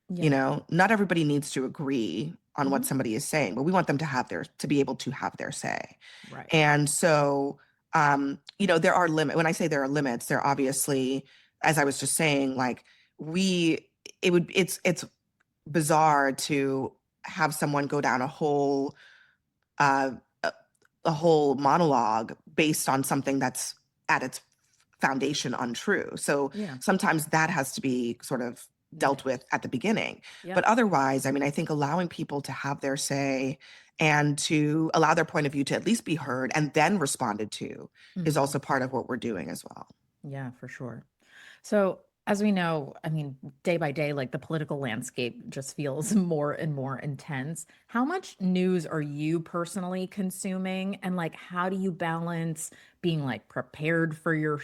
S1: Yeah.
S2: Not everybody needs to agree on what
S1: Hmm.
S2: somebody is saying, but we want them to be able to have their say.
S1: Right.
S2: And so, there are limits. When I say there are limits, there are obviously, as I was just saying, like we, it's bizarre to have someone go down uh, a whole monologue based on something that's at its foundation untrue. So
S1: Yeah.
S2: sometimes that has to be sort of dealt
S1: Right.
S2: with at the beginning. But
S1: Yep.
S2: otherwise, I mean, I think allowing people to have their say and to allow their point of view to at least be heard and then responded to is
S1: Hmm.
S2: also part of what we're doing as well.
S1: Yeah, for sure. So, as we know, I mean, day by day, like the political landscape just feels more and more intense. How much news are you personally consuming? And like, how do you balance being like prepared for your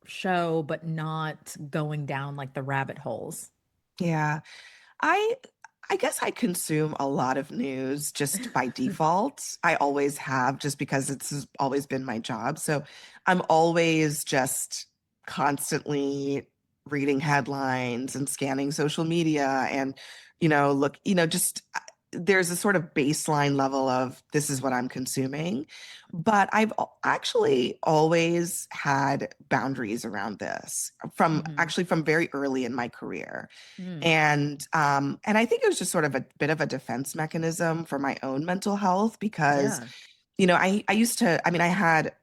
S1: show, but not going down like the rabbit holes?
S2: Yeah. I I guess I consume a lot of news just by default. I always have, just because it's always been my job. So I'm always just constantly reading headlines and scanning social media and, just there's a sort of baseline level of this is what I'm consuming. But actually always had boundaries around this
S1: Hmm.
S2: from very early in my career.
S1: Mm.
S2: And I think it was just sort of a bit of a defense mechanism for my own mental health because,
S1: Yeah,
S2: I used to, I mean, I had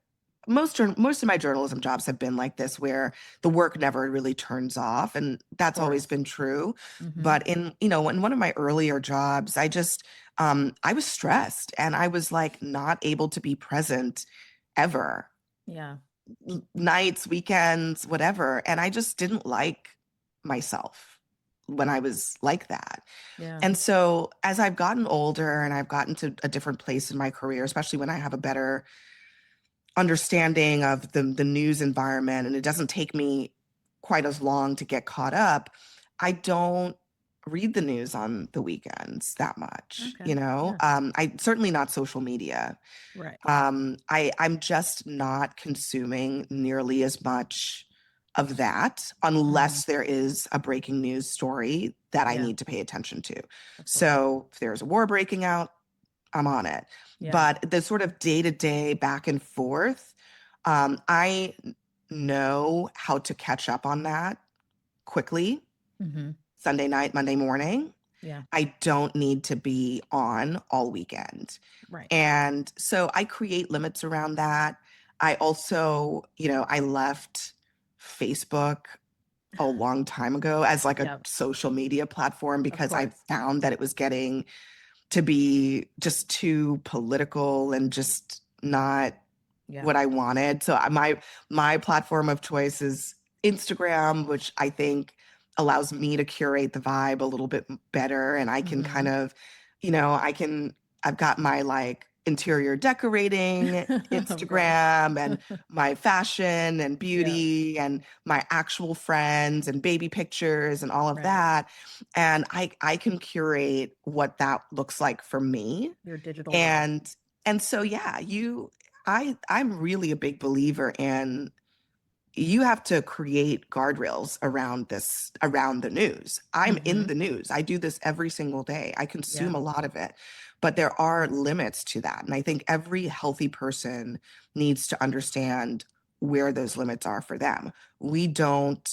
S2: most of my journalism jobs have been like this where the work never really turns off, and
S1: of
S2: that's always
S1: course.
S2: been true.
S1: Hmm.
S2: But in one of my earlier jobs, I was stressed and I was like not able to be present ever,
S1: Yeah.
S2: nights, weekends, whatever. And I just didn't like myself when I was like that.
S1: Yeah.
S2: And so as I've gotten older and I've gotten to a different place in my career, especially when I have a better understanding of the news environment and it doesn't take me quite as long to get caught up, I don't read the news on the weekends that much,
S1: Okay. Yeah.
S2: I certainly not social media.
S1: Right.
S2: I'm just not consuming nearly as much of that
S1: Hmm.
S2: unless there is a breaking news story that I
S1: Yeah.
S2: need to pay attention to.
S1: Of course.
S2: So if there's a war breaking out, I'm on it.
S1: Yeah.
S2: But the sort of day to day back and forth, I know how to catch up on that quickly.
S1: Hmm.
S2: Sunday night, Monday morning.
S1: Yeah.
S2: I don't need to be on all weekend.
S1: Right.
S2: And so I create limits around that. I also, I left Facebook a long time ago as like a
S1: Yeah.
S2: social media platform
S1: Of
S2: because I
S1: course.
S2: found that it was getting to be just too political and just not
S1: Yeah.
S2: what I wanted. So my platform of choice is Instagram, which I think allows me to curate the vibe a little bit better. And I can kind
S1: Hmm.
S2: of, I've got my like interior decorating
S1: Of course.
S2: Instagram and my fashion and
S1: Yeah.
S2: beauty and my actual friends and baby pictures and all of
S1: Right.
S2: that. And I can curate what that looks like for me.
S1: Your digital life.
S2: And so yeah, I'm really a big believer in you have to create guardrails around the news. I'm in
S1: Hmm.
S2: the news. I do this every single day. I
S1: Yeah.
S2: consume a lot of it. But there are limits to that. And I think every healthy person needs to understand where those limits are for them. We don't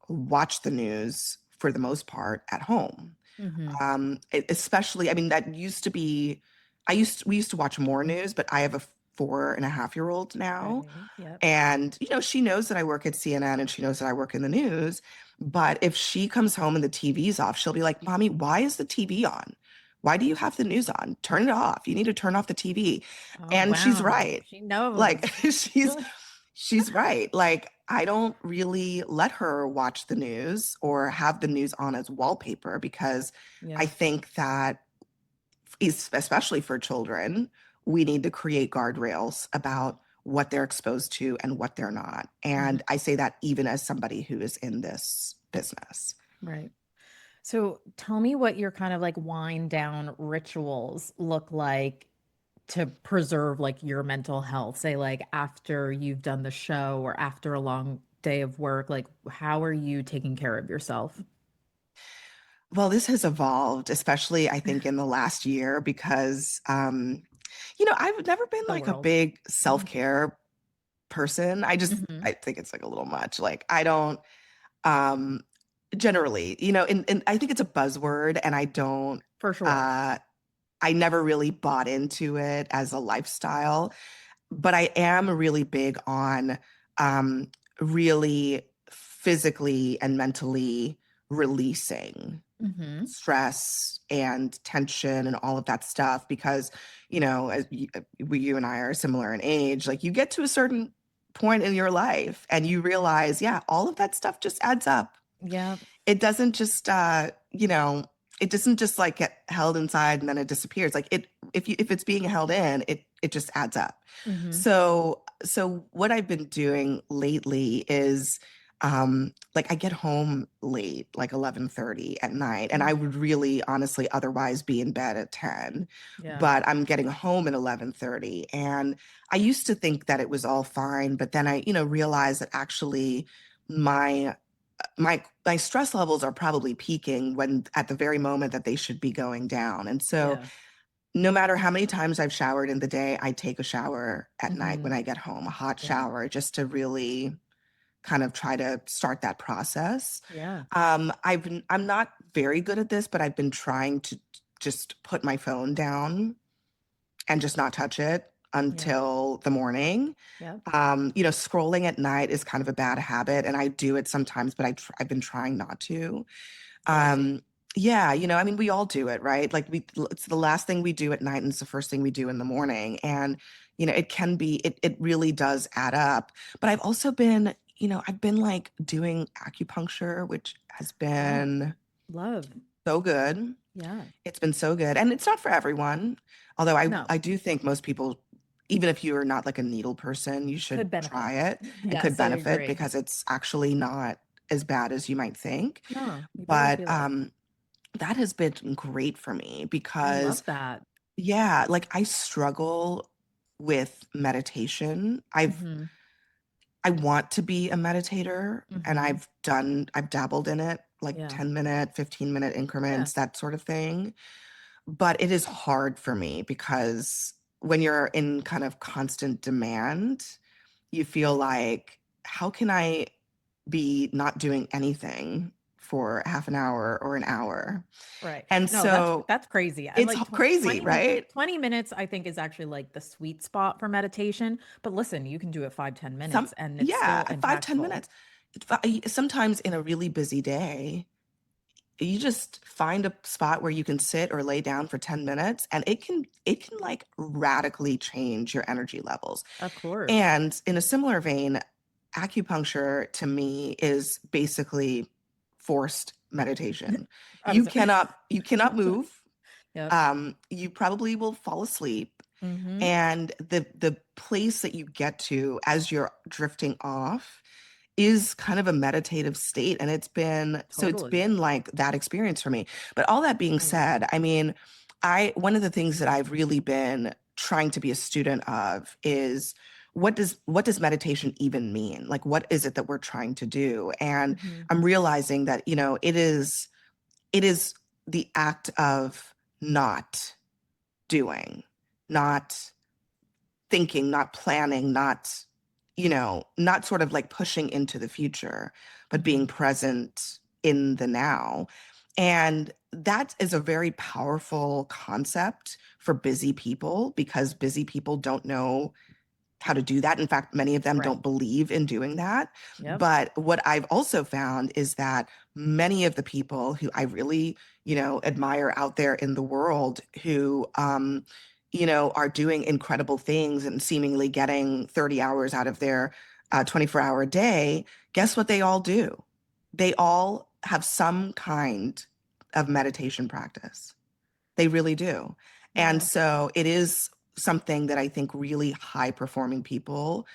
S2: watch the news for the most part at home.
S1: Hmm.
S2: Especially, I mean, that used to be, we used to watch more news, but I have a 4.5-year-old now.
S1: Right. Yep.
S2: And, she knows that I work at CNN and she knows that I work in the news. But if she comes home and the TV's off, she'll be like, Mommy, why is the TV on? Why do you have the news on? Turn it off. You need to turn off the TV.
S1: Oh,
S2: And she's
S1: wow.
S2: right.
S1: She
S2: Like
S1: knows.
S2: she's right. Like I don't really let her watch the news or have the news on as wallpaper because I
S1: Yeah.
S2: think that especially for children, we need to create guardrails about what they're exposed to and what they're not.
S1: Hmm.
S2: And I say that even as somebody who is in this business.
S1: Right. So tell me what your kind of like wind down rituals look like to preserve like your mental health? Say like after you've done the show or after a long day of work, like how are you taking care of yourself?
S2: Well, this has evolved, especially I think in the last year because, you know, I've never been
S1: The
S2: like a
S1: world.
S2: big self-care person.
S1: Hmm.
S2: I think it's like a little much. Like I don't, um, generally, you know, and I think it's a buzzword and I don't,
S1: For sure.
S2: uh, I never really bought into it as a lifestyle, but I am really big on, um, really physically and mentally releasing
S1: Hmm.
S2: stress and tension and all of that stuff because you and I are similar in age, like you get to a certain point in your life and you realize, yeah, all of that stuff just adds up.
S1: Yeah.
S2: It doesn't just it doesn't just like get held inside and then it disappears. Like if it's being held in, it just adds up.
S1: Hmm.
S2: So what I've been doing lately is like I get home late, like 11:30 at night, and I would really honestly otherwise be in bed at 10,
S1: Yeah.
S2: but I'm getting home at 11:30. And I used to think that it was all fine, but then I, realized that actually my my stress levels are probably peaking when at the very moment that they should be going down. And so
S1: Yeah.
S2: no matter how many times I've showered in the day, I take a shower at night when
S1: Hmm.
S2: I get home, a hot
S1: Yeah.
S2: shower, just to really kind of try to start that process.
S1: Yeah.
S2: I'm not very good at this, but I've been trying to just put my phone down and just not touch it
S1: Yeah.
S2: until the morning.
S1: Yeah.
S2: Scrolling at night is kind of a bad habit, and I do it sometimes, but I've been trying not to.
S1: Guilty.
S2: Um, yeah, I mean, we all do it, right? Like it's the last thing we do at night, and it's the first thing we do in the morning, and it really does add up. But I've also been, I've been like doing acupuncture, which has
S1: Yeah.
S2: been
S1: Love.
S2: so good.
S1: Yeah.
S2: It's been so good. And it's not for everyone. Although
S1: No.
S2: I do think most people, even if you're not like a needle person, you should
S1: Could benefit.
S2: try it and could
S1: Yes, I
S2: benefit
S1: agree.
S2: because it's actually not as bad as you might think.
S1: No, you barely
S2: But
S1: feel it.
S2: that has been great for me
S1: I
S2: because
S1: love that.
S2: yeah, like I struggle with meditation.
S1: Hmm.
S2: I want to be a meditator and
S1: Hmm.
S2: I've dabbled in it like
S1: Yeah.
S2: 10-minute, 15-minute
S1: Yeah.
S2: increments, that sort of thing. But it is hard for me because when you're in kind of constant demand, you feel like, how can I be not doing anything for half an hour or an hour?
S1: Right.
S2: And
S1: No, that's
S2: so
S1: that's crazy. I
S2: it's
S1: like
S2: crazy, right?
S1: 20 minutes I think is actually like the sweet spot for meditation. But listen, you can do it 5, 10 minutes
S2: Some,
S1: and it's
S2: yeah,
S1: still
S2: 5-10 minutes.
S1: impactful.
S2: Sometimes in a really busy day, you just find a spot where you can sit or lay down for 10 minutes and it can like radically change your energy levels.
S1: Of course.
S2: And in a similar vein, acupuncture to me is basically forced meditation.
S1: I was
S2: You cannot move.
S1: Yep.
S2: You probably will fall asleep.
S1: Hmm.
S2: And the place that you get to as you're drifting off is kind of a meditative state. And it's
S1: Totally.
S2: been like that experience for me. But all that being
S1: I love
S2: said,
S1: it.
S2: I mean, one of the things that I've really been trying to be a student of is what does meditation even mean? Like what is it that we're trying to do? And
S1: Hmm.
S2: I'm realizing that, it is the act of not doing, not thinking, not planning, not sort of like pushing into the future, but being
S1: Hmm.
S2: present in the now. And that is a very powerful concept for busy people because busy people don't know how to do that. In fact, many of them
S1: Right.
S2: don't believe in doing that.
S1: Yep.
S2: But what I've also found is that many of the people who I really, admire out there in the world who, are doing incredible things and seemingly getting 30 hours out of their 24-hour day, guess what they all do? They all have some kind of meditation practice. They really do. And
S1: Yeah.
S2: so it is something that I think really high performing people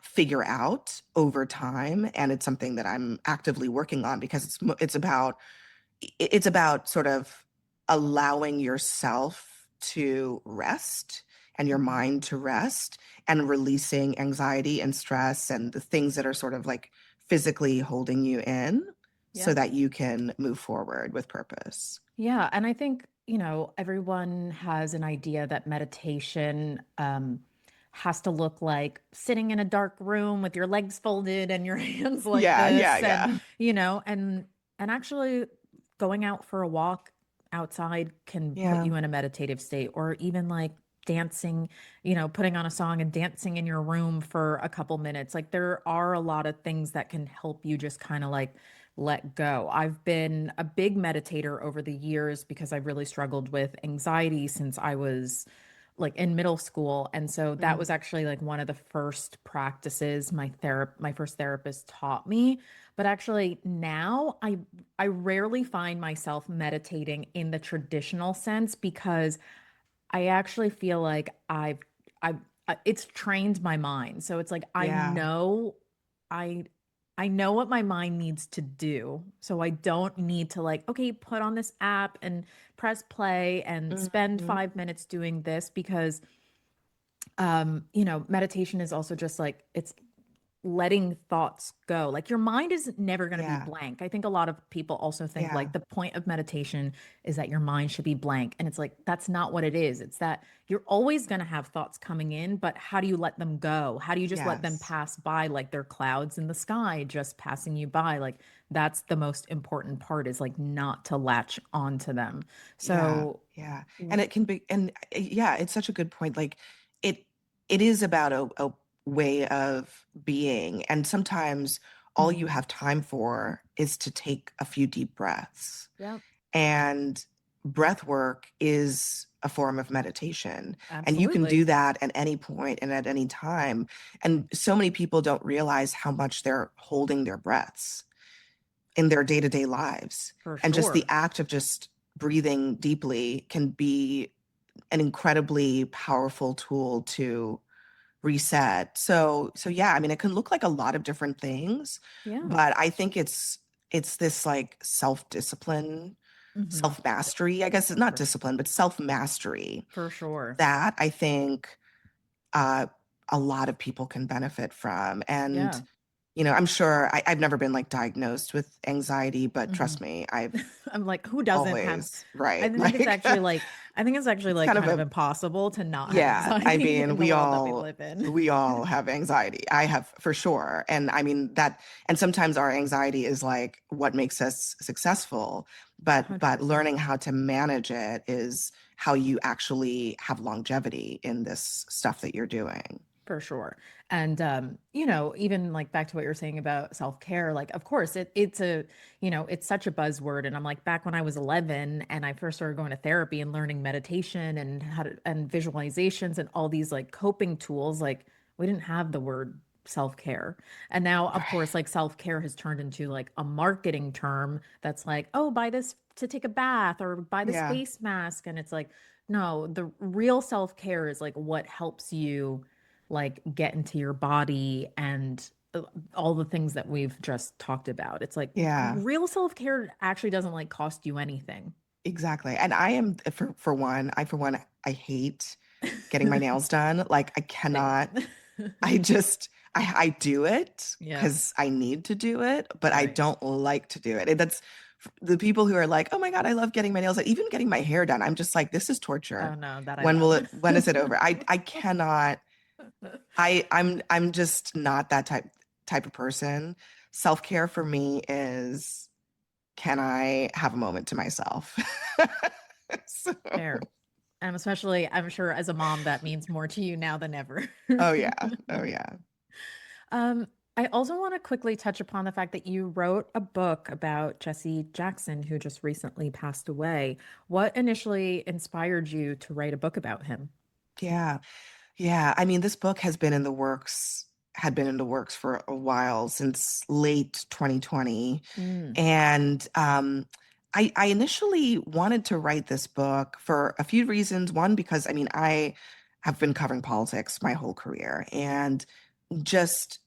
S2: figure out over time. And it's something that I'm actively working on because it's about sort of allowing yourself to rest and your
S1: Mhm.
S2: mind to rest and releasing anxiety and stress and the things that are sort of like physically holding you in so
S1: Yeah.
S2: that you can move forward with purpose.
S1: Yeah, and I think, everyone has an idea that meditation has to look like sitting in a dark room with your legs folded and your hands like
S2: Yeah, yeah,
S1: this, and
S2: yeah.
S1: and actually going out for a walk outside can put
S2: Yeah.
S1: you in a meditative state, or even like dancing, putting on a song and dancing in your room for a couple minutes. Like there are a lot of things that can help you just kind of like let go. I've been a big meditator over the years because I've really struggled with anxiety since I was like in middle school. And so that was
S2: Mm.
S1: actually like one of the first practices my first therapist taught me. But actually now I rarely find myself meditating in the traditional sense because I actually feel like I've it's trained my mind. So it's like
S2: Yeah.
S1: I I know what my mind needs to do. So I don't need to like, okay, put on this app and press play and spend
S2: Mhm.
S1: 5 minutes doing this because meditation is also just like it's letting thoughts go. Like your mind is never going to be
S2: Yeah.
S1: blank. I think a lot of people also think
S2: Yeah.
S1: like the point of meditation is that your mind should be blank. And it's like, that's not what it is. It's that you're always going to have thoughts coming in, but how do you let them go? How do you just let them
S2: Yes.
S1: pass by like they're clouds in the sky just passing you by? Like that's the most important part is like not to latch onto them.
S2: Yeah,
S1: So,
S2: yeah. And it can be, and yeah, it's such a good point. Like it, it is about a way of being. And sometimes all you
S1: mhm.
S2: have time for is to take a few deep breaths.
S1: Yep,
S2: And breath work is a form of meditation. And you can
S1: absolutely.
S2: do that at any point and at any time. And so many people don't realize how much they're holding their breaths in their day-to-day lives.
S1: For
S2: And just the
S1: sure.
S2: act of just breathing deeply can be an incredibly powerful tool to reset. So yeah, I mean it can look like a lot of different things,
S1: Yeah.
S2: but I think it's this like self-discipline,
S1: Hmm.
S2: self-mastery, I guess it's not
S1: For,
S2: discipline, but self-mastery
S1: for sure.
S2: that I think uh a lot of people can benefit from. And
S1: Yeah.
S2: I'm sure I've never been like diagnosed with anxiety, but
S1: Hmm.
S2: trust me, I've
S1: I'm like, who doesn't have?
S2: always, right? Like,
S1: I think it's actually
S2: it's
S1: like
S2: kind of
S1: kind of
S2: a,
S1: impossible to not have
S2: yeah, I
S1: anxiety
S2: mean,
S1: in the world that we live in.
S2: we all have anxiety. I have for sure. And I mean that, and sometimes our anxiety is like what makes us successful, but
S1: 100%.
S2: learning how to manage it is how you actually have longevity in this stuff that you're doing.
S1: For sure. And even like back to what you're saying about self-care, like of course it's such a buzzword. And I'm like, back when I was 11 and I first started going to therapy and learning meditation and and visualizations and all these like coping tools, like we didn't have the word self-care. And now, of course,
S2: Right.
S1: like self-care has turned into like a marketing term that's like, oh, buy this to take a bath or buy this
S2: Yeah.
S1: face mask. And it's like, no, the real self-care is like what helps you like get into your body and all the things that we've just talked about. It's like
S2: Yeah.
S1: real self-care actually doesn't like cost you anything.
S2: Exactly. And I am for one, I hate getting my nails done. Like I
S1: Same.
S2: cannot, I just I do it
S1: Yeah,
S2: because I need to do it, but I
S1: right.
S2: don't like to do it. And that's the people who are like, "Oh my God, I love getting my nails done." Even getting my hair done. I'm just like, this is
S1: Oh
S2: torture.
S1: no, that I
S2: When
S1: love.
S2: will it, when is it over? I cannot, I'm just not that type of person. Self-care for me is, can I have a moment to myself? So,
S1: Fair. And especially, I'm sure as a mom, that means more to you now than ever.
S2: oh yeah. Oh yeah.
S1: Um, I also want to quickly touch upon the fact that you wrote a book about Jesse Jackson, who just recently passed away. What initially inspired you to write a book about him?
S2: Yeah. Yeah, I mean, this book has been in the works, had been in the works for a while, since late 2020.
S1: Mm,
S2: And I initially wanted to write this book for a few reasons. One, because I mean, I have been covering politics my whole career, and just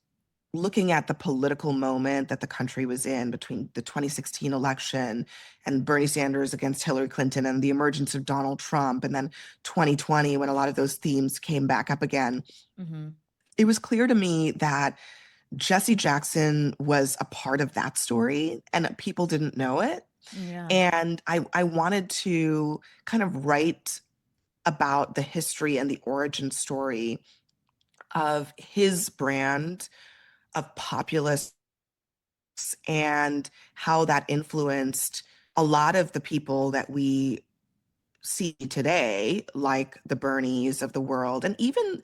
S2: looking at the political moment that the country was in between the 2016 election and Bernie Sanders against Hillary Clinton and the emergence of Donald Trump, and then 2020 when a lot of those themes came back up again,
S1: Hmm.
S2: it was clear to me that Jesse Jackson was a part of that story and people didn't know it.
S1: Yeah.
S2: And I wanted to kind of write about the history and the origin story of his brand of populist and how that influenced a lot of the people that we see today, like the Bernies of the world, and even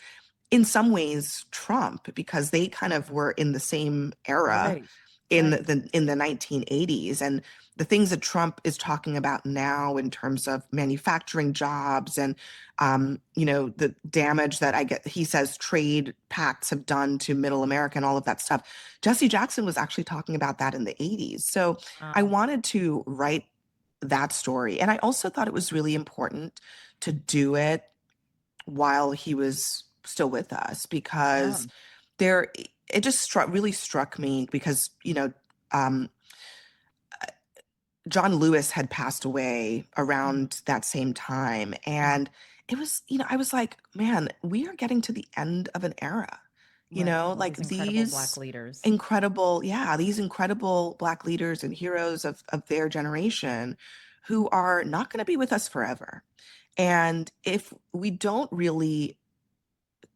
S2: in some ways Trump, because they kind of
S1: Mhm.
S2: were in the same era
S1: Right.
S2: in
S1: Right.
S2: the 1980s. And the things that Trump is talking about now in terms of manufacturing jobs and the damage that I get he says trade pacts have done to middle America and all of that stuff. Jesse Jackson was actually talking about that in the 80s. So I
S1: Wow.
S2: wanted to write that story. And I also thought it was really important to do it while he was still with us
S1: Yeah.
S2: because there it just really struck me because um, John Lewis had passed away
S1: Mhm.
S2: around that same time,
S1: Mhm.
S2: and it was I was like, man, we are getting to the end of an era,
S1: Right. All
S2: like
S1: these incredible Black
S2: these
S1: leaders.
S2: incredible, yeah, these incredible Black leaders and heroes of their generation who are not going to be with us forever. And if we don't really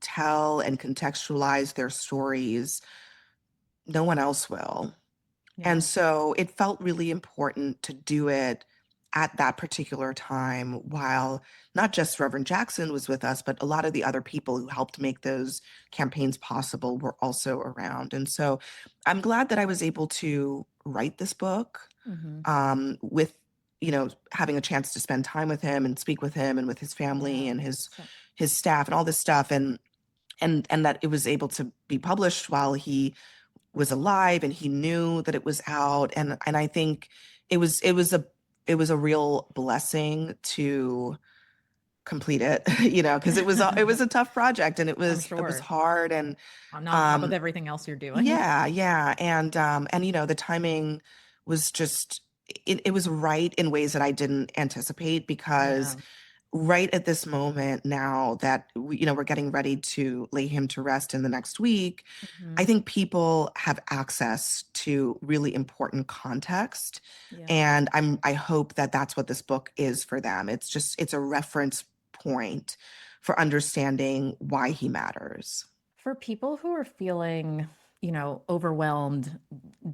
S2: tell and contextualize their stories, no one else will. And
S1: Yeah.
S2: so it felt really important to do it at that particular time while not just Reverend Jackson was with us, but a lot of the other people who helped make those campaigns possible were also around. And so I'm glad that I was able to write this book
S1: Hmm.
S2: with, having a chance to spend time with him and speak with him and with his family
S1: Yeah.
S2: and his
S1: So
S2: his staff and all this stuff. And that it was able to be published while he was alive and he knew that it was out. And I think it was a real blessing to complete it, because it was a tough project and it
S1: I'm
S2: was
S1: sure.
S2: hard. And
S1: I'm on top of
S2: um
S1: everything else you're doing.
S2: yeah, yeah. And the timing was just it was right in ways that I didn't anticipate because
S1: Yeah.
S2: right at this moment now that we're getting ready to lay him to rest in the next week,
S1: Hmm.
S2: I think people have access to really important context.
S1: Yeah.
S2: And I hope that that's what this book is for them. It's a reference point for understanding why he matters.
S1: For people who are feeling, overwhelmed,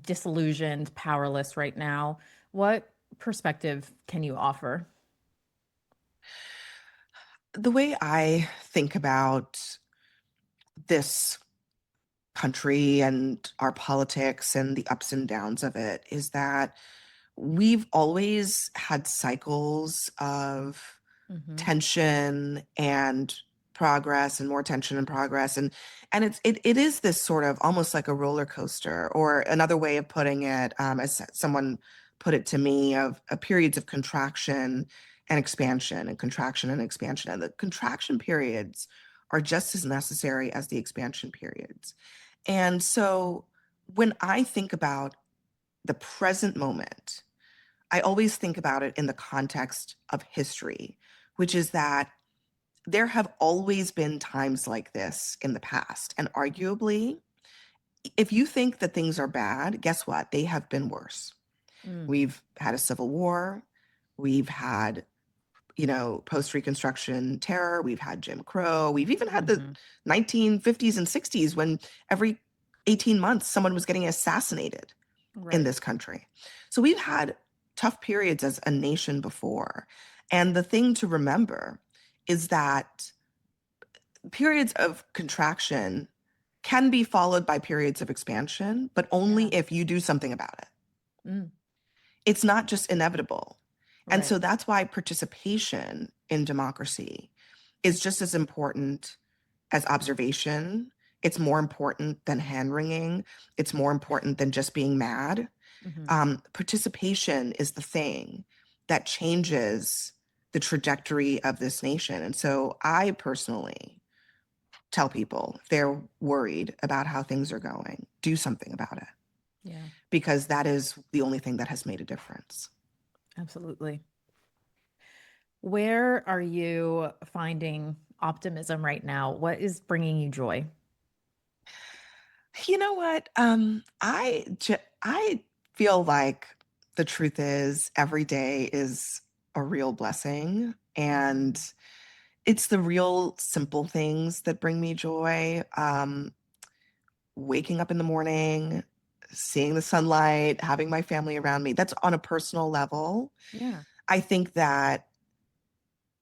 S1: disillusioned, powerless right now, what perspective can you offer?
S2: The way I think about this country and our politics and the ups and downs of it is that we've always had cycles of
S1: Hmm.
S2: tension and progress and more tension and progress, and it is this sort of almost like a roller coaster, or another way of putting it, as someone put it to me, of periods of contraction and expansion and contraction and expansion, and the contraction periods are just as necessary as the expansion periods. And so when I think about the present moment, I always think about it in the context of history, which is that there have always been times like this in the past. And arguably, if you think that things are bad, guess what? They have been worse.
S1: Mm.
S2: We've had a civil war. We've had, post Reconstruction terror. We've had Jim Crow. We've even had the
S1: Hmm.
S2: 1950s and 60s when every 18 months someone was getting assassinated in
S1: Right.
S2: this country. So we've had tough periods as a nation before. And the thing to remember is that periods of contraction can be followed by periods of expansion, but only
S1: Yeah.
S2: if you do something about it.
S1: Mm.
S2: It's not just inevitable. And
S1: Right.
S2: so that's why participation in democracy is just as important as observation. It's more important than hand wringing. It's more important than just being mad.
S1: Hmm.
S2: Participation is the thing that changes the trajectory of this nation. And so I personally tell people if they're worried about how things are going, do something about it,
S1: Yeah,
S2: because that is the only thing that has made a difference.
S1: absolutely. Where are you finding optimism right now? What is bringing you joy?
S2: You know what? I feel like the truth is every day is a real blessing, and
S1: Mhm.
S2: it's the real simple things that bring me joy. Waking up in the morning, seeing the sunlight, having my family around me. That's on a personal level.
S1: Yeah,
S2: I think that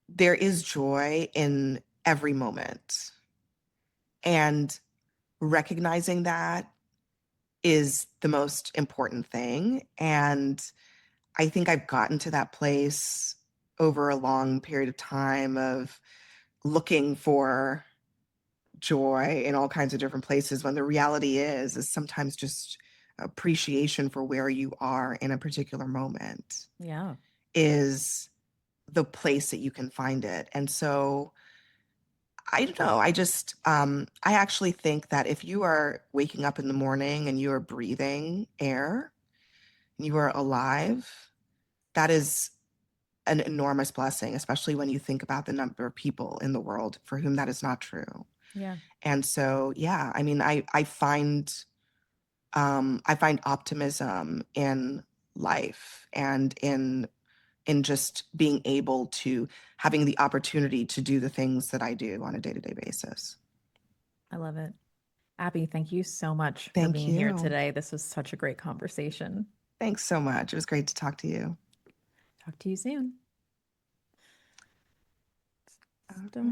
S2: there is joy in every moment, and recognizing that is the most important thing. And I think I've gotten to that place over a long period of time of looking for joy in all kinds of different places, when the reality is sometimes just appreciation for where you are in a particular moment
S1: yeah,
S2: is the place that you can find it. And so I don't know. I actually think that if you are waking up in the morning and you are breathing air, you are alive, that is an enormous blessing, especially when you think about the number of people in the world for whom that is not true.
S1: yeah.
S2: And so, yeah, I mean, I find optimism in life, and in just being able to having the opportunity to do the things that I do on a day-to-day basis.
S1: I love it. Abby, thank you so much for
S2: Thank
S1: being here
S2: you.
S1: today. This was such a great conversation.
S2: Thanks so much. It was great to talk to you.
S1: Talk to you soon.
S2: All
S1: Don't
S2: right.